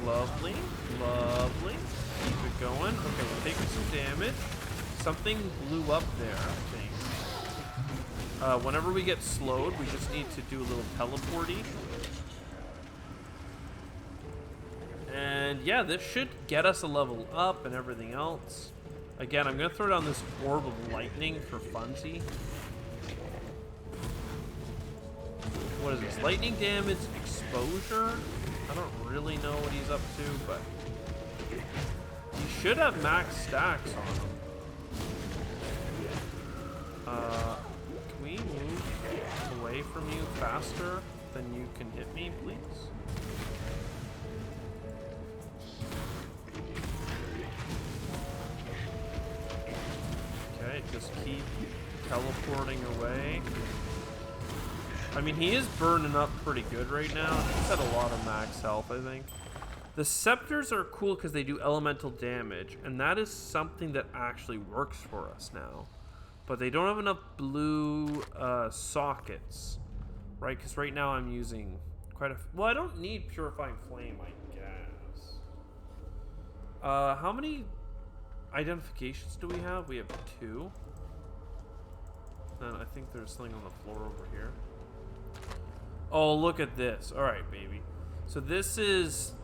Lovely, lovely. Keep it going. Okay, we're taking some damage. Something blew up there, I think. Whenever we get slowed, we just need to do a little teleporty. And yeah, this should get us a level up and everything else. Again, I'm going to throw down this orb of lightning for funsy. What is this? Lightning damage exposure? I don't really know what he's up to, but he should have max stacks on him. Can we move away from you faster than you can hit me, please? Just keep teleporting away. I mean, he is burning up pretty good right now. He's had a lot of max health, I think. The scepters are cool because they do elemental damage, and that is something that actually works for us now. But they don't have enough blue sockets, right? Because right now I'm using quite a... Well, I don't need Purifying Flame, I guess. How many identifications do we have? We have 2. And I think there's something on the floor over here. Oh, look at this. All right, baby. So this is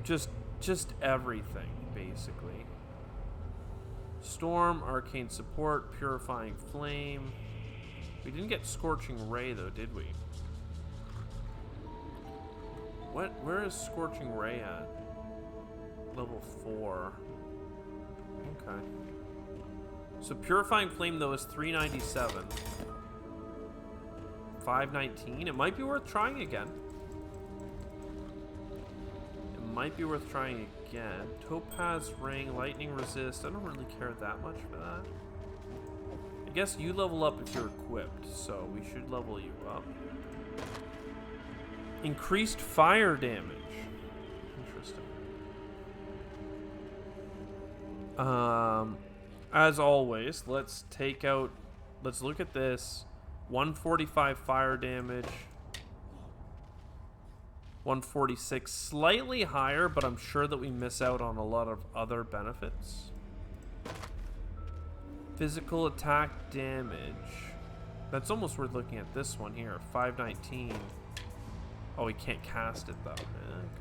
just everything, basically. Storm, Arcane Support, Purifying Flame. We didn't get Scorching Ray, though, did we? Where is Scorching Ray at? Level 4. Okay. So Purifying Flame, though, is 397. 519. It might be worth trying again. It might be worth trying again. Topaz ring, lightning resist. I don't really care that much for that. I guess you level up if you're equipped, so we should level you up. Increased fire damage. Interesting. As always, let's look at this. 145 fire damage. 146, slightly higher, but I'm sure that we miss out on a lot of other benefits. Physical attack damage. That's almost worth looking at this one here. 519. Oh, we can't cast it though.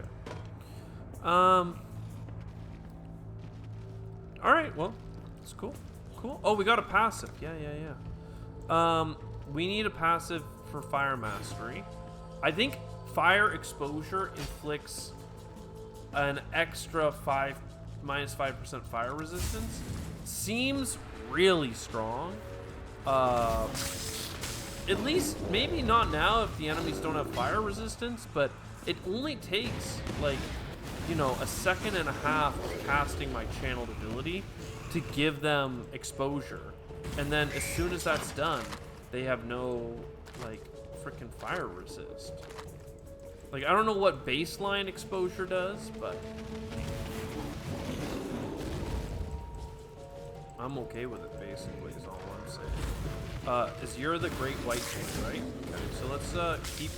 Okay. All right. Well, it's cool. Cool. Oh, we got a passive. Yeah. We need a passive for fire mastery. I think fire exposure inflicts an extra minus 5% fire resistance. Seems really strong. At least, maybe not now if the enemies don't have fire resistance, but it only takes, like, you know, a second and a half of casting my channeled ability to give them exposure. And then as soon as that's done, they have no, like, freaking fire resist. Like, I don't know what baseline exposure does, but I'm okay with it, basically, is all I'm saying. Is you're the Great White Thing, right? Okay, so let's keep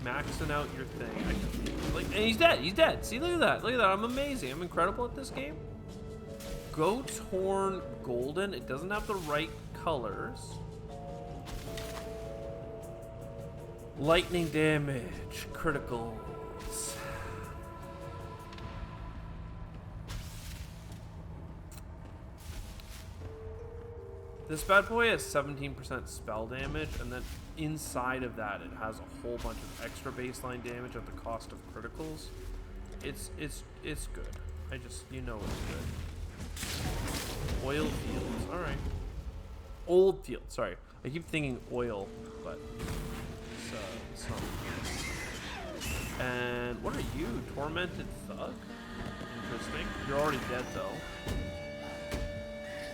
maxing out your thing. And he's dead. He's dead. See, look at that. Look at that. I'm amazing. I'm incredible at this game. Goat's Horn Golden. It doesn't have the right colors. Lightning damage, criticals. This bad boy has 17% spell damage, and then inside of that, it has a whole bunch of extra baseline damage at the cost of criticals. It's good. I just, you know, it's good. Oil fields. All right. Old field. Sorry, I keep thinking oil, but. And what are you? Tormented Thug? Interesting. You're already dead though.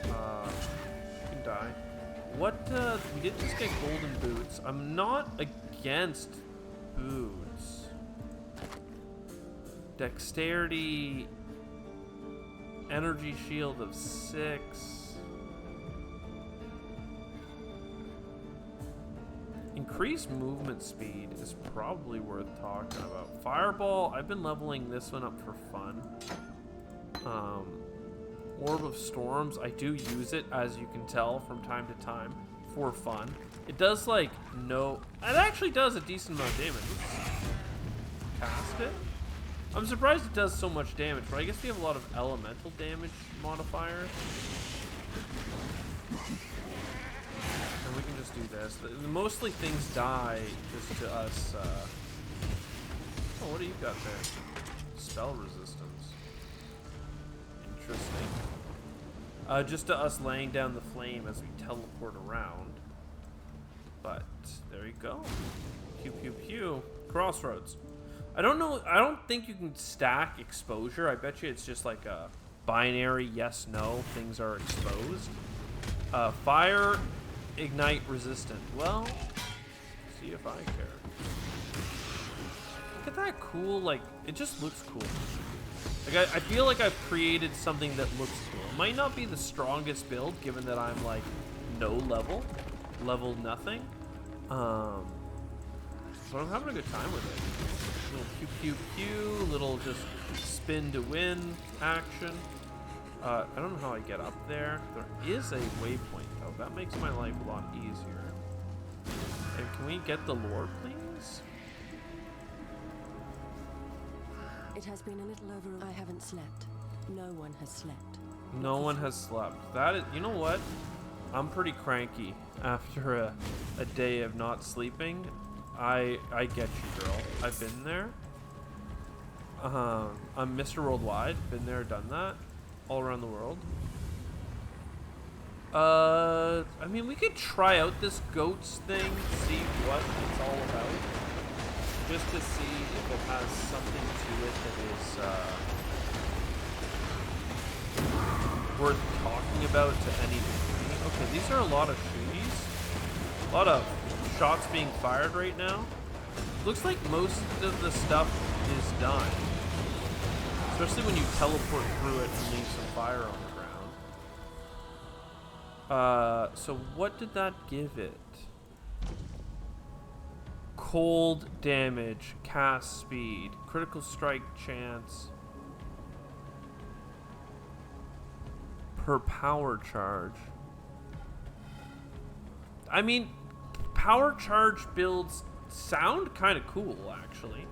You can die. What, we did just get golden boots. I'm not against boots. Dexterity. Energy shield of 6. Increased movement speed is probably worth talking about. Fireball, I've been leveling this one up for fun. Orb of Storms, I do use it, as you can tell, from time to time, for fun. It does, like, it actually does a decent amount of damage. Let's cast it. I'm surprised it does so much damage, but I guess we have a lot of elemental damage modifiers. And we can just do this. Mostly things die just to us. Oh, what do you got there? Spell resistance. Interesting. Just to us laying down the flame as we teleport around. But there you go. Pew pew pew. Crossroads. I don't know. I don't think you can stack exposure. I bet you it's just like a binary yes no. Things are exposed. Fire. Ignite resistant. Well, see if I care. Look at that cool, like, it just looks cool. Like, I feel like I've created something that looks cool. It might not be the strongest build, given that I'm, like, no level nothing. But I'm having a good time with it. Little pew pew pew, little just spin to win action. I don't know how I get up there. There is a waypoint, though. That makes my life a lot easier. And can we get the lore, please? It has been a little over. I haven't slept. No one has slept. No one has slept. That is, you know what? I'm pretty cranky after a day of not sleeping. I get you, girl. I've been there. I'm Mr. Worldwide. Been there, done that. All around the world. I mean, we could try out this goats thing, see what it's all about. just to see if it has something to it that is worth talking about to any degree. Okay, these are a lot of shooties. A lot of shots being fired right now. Looks like most of the stuff is done. Especially when you teleport through it and leave some fire on the ground. So what did that give it? Cold damage, cast speed, critical strike chance per power charge. I mean, power charge builds sound kind of cool, actually.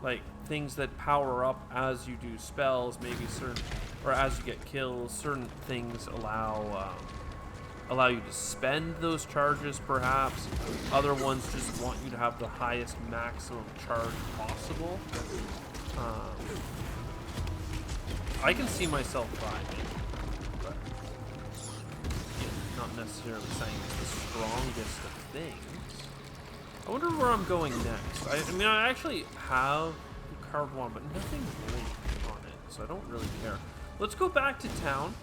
Like things that power up as you do spells, maybe certain, or as you get kills. Certain things allow you to spend those charges, perhaps. Other ones just want you to have the highest maximum charge possible. I can see myself thriving, but not necessarily saying it's the strongest of things. I wonder where I'm going next. I mean, I actually have the carved one, but nothing's really on it, so I don't really care. Let's go back to town.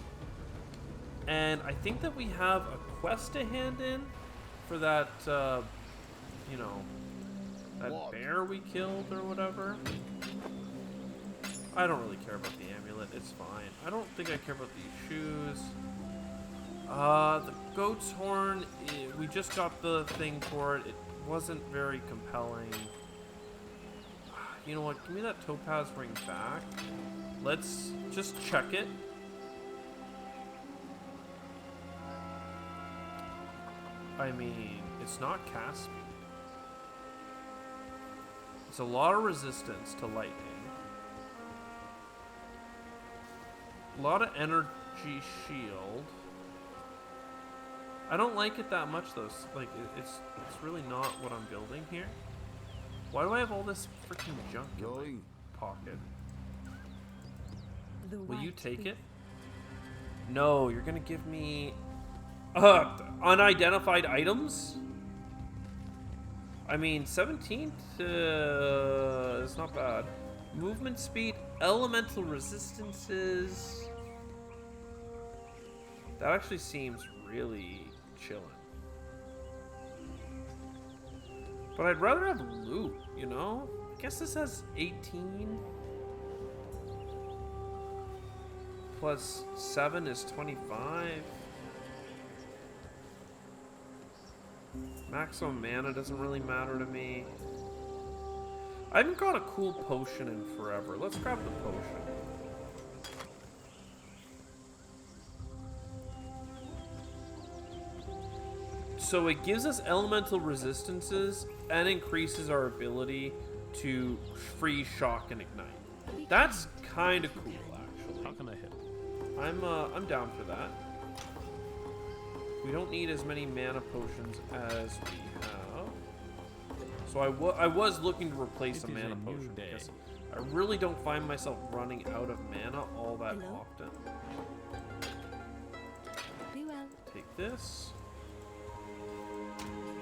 And I think that we have a quest to hand in for that, you know, that bear we killed or whatever. I don't really care about the amulet. It's fine. I don't think I care about these shoes. The goat's horn, we just got the thing for it. It wasn't very compelling. You know what? Give me that topaz ring back. Let's just check it. I mean, it's not cast speed. It's a lot of resistance to lightning. A lot of energy shield. I don't like it that much though. Like it's really not what I'm building here. Why do I have all this freaking junk in my pocket? Will you take it? No, you're gonna give me unidentified items? I mean, 17th is not bad. Movement speed, elemental resistances. That actually seems really chilling. But I'd rather have loot, you know? I guess this has 18. Plus 7 is 25. Maximum mana doesn't really matter to me. I haven't got a cool potion in forever. Let's grab the potion. So it gives us elemental resistances and increases our ability to freeze, shock, and ignite. That's kind of cool, actually. How can I hit? I'm down for that. We don't need as many mana potions as we have. So I was looking to replace a mana potion because I really don't find myself running out of mana all that often. Be well. Take this.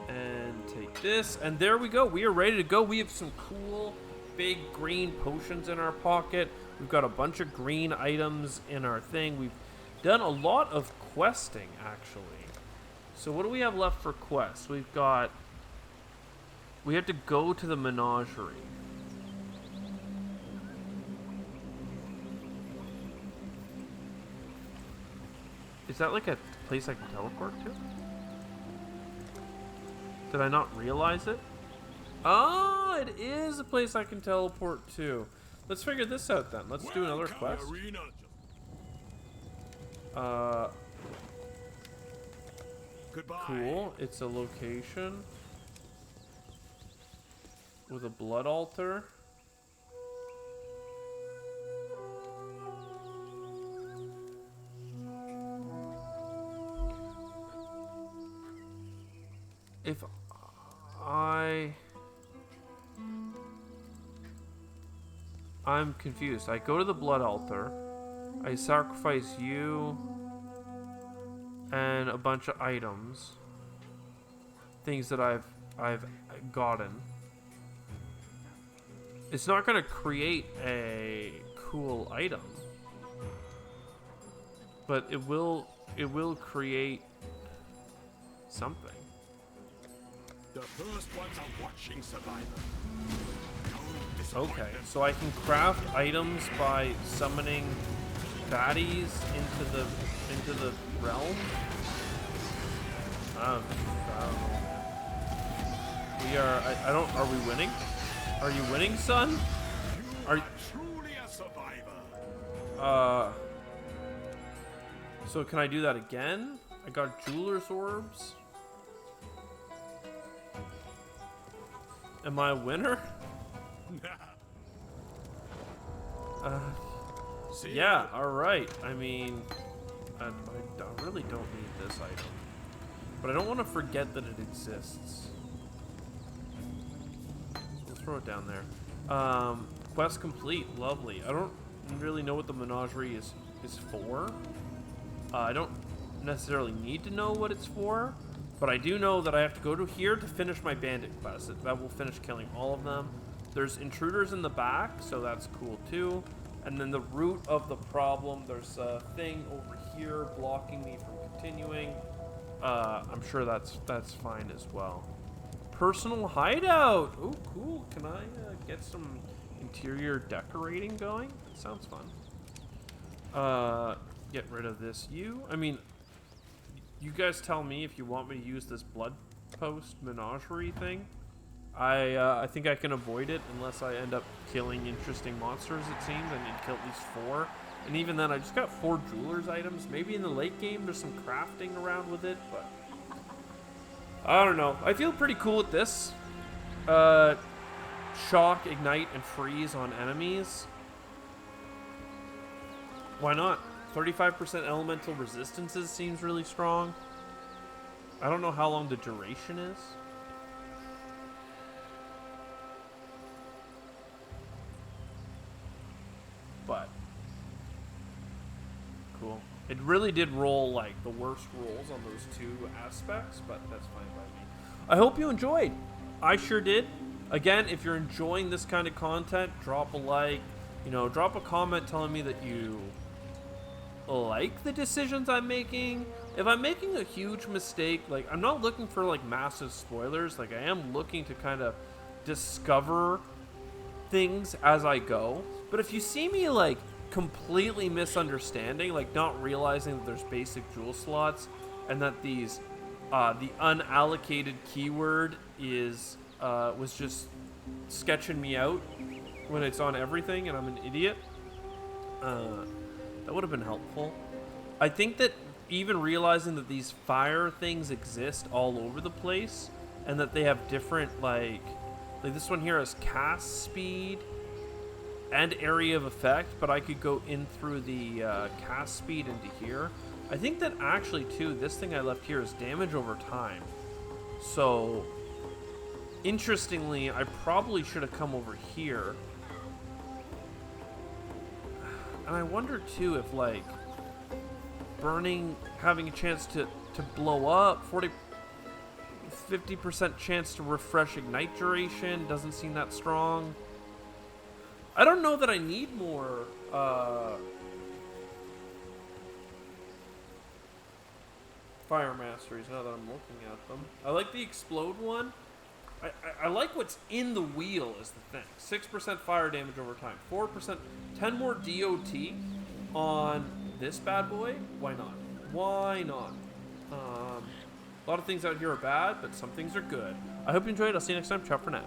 And take this. And there we go. We are ready to go. We have some cool big green potions in our pocket. We've got a bunch of green items in our thing. We've done a lot of questing, actually. So what do we have left for quests? We have to go to the menagerie. Is that like a place I can teleport to? Did I not realize it? Oh, it is a place I can teleport to. Let's figure this out then. Let's do another quest. Goodbye. Cool. It's a location with a blood altar. If I'm confused. I go to the blood altar. I sacrifice you and a bunch of items, things that I've gotten. It's not going to create a cool item, but it will create something. The first ones are watching, Survivor. Okay, so I can craft items by summoning baddies into the realm. I don't know. We are. I don't. Are we winning? Are you winning, son? Are you Truly a survivor. So can I do that again? I got jeweler's orbs. Am I a winner? Yeah, alright. I mean, I really don't need this item. But I don't want to forget that it exists. So we'll throw it down there. Quest complete. Lovely. I don't really know what the menagerie is for. I don't necessarily need to know what it's for. But I do know that I have to go to here to finish my bandit quest. That will finish killing all of them. There's intruders in the back, so that's cool too. And then the root of the problem, there's a thing over here blocking me from continuing. I'm sure that's fine as well. Personal hideout. Oh, cool. Can I get some interior decorating going? That sounds fun. Get rid of this. I mean, you guys tell me if you want me to use this blood post menagerie thing. I think I can avoid it unless I end up killing interesting monsters, it seems. I need to kill at least 4. And even then, I just got 4 jeweler's items. Maybe in the late game there's some crafting around with it, but I don't know. I feel pretty cool with this. Shock, ignite, and freeze on enemies. Why not? 35% elemental resistances seems really strong. I don't know how long the duration is. But cool. It really did roll like the worst rolls on those 2 aspects, but that's fine by me. I hope you enjoyed. I sure did. Again, if you're enjoying this kind of content, drop a like, drop a comment telling me that you like the decisions I'm making. If I'm making a huge mistake, like, I'm not looking for like massive spoilers. Like, I am looking to kind of discover things as I go. But if you see me like completely misunderstanding, like not realizing that there's basic jewel slots and that these the unallocated keyword was just sketching me out when it's on everything and I'm an idiot, that would have been helpful. I think that even realizing that these fire things exist all over the place and that they have different like this one here has cast speed and area of effect, but I could go in through the cast speed into here. I think that actually too, this thing I left here is damage over time. So interestingly, I probably should have come over here. And I wonder too if like burning, having a chance to blow up, 50% chance to refresh ignite duration doesn't seem that strong. I don't know that I need more fire masteries now that I'm looking at them. I like the explode one. I like what's in the wheel is the thing. 6% fire damage over time. 4%, 10 more DOT on this bad boy. Why not? Why not? A lot of things out here are bad, but some things are good. I hope you enjoyed. I'll see you next time. Ciao for now.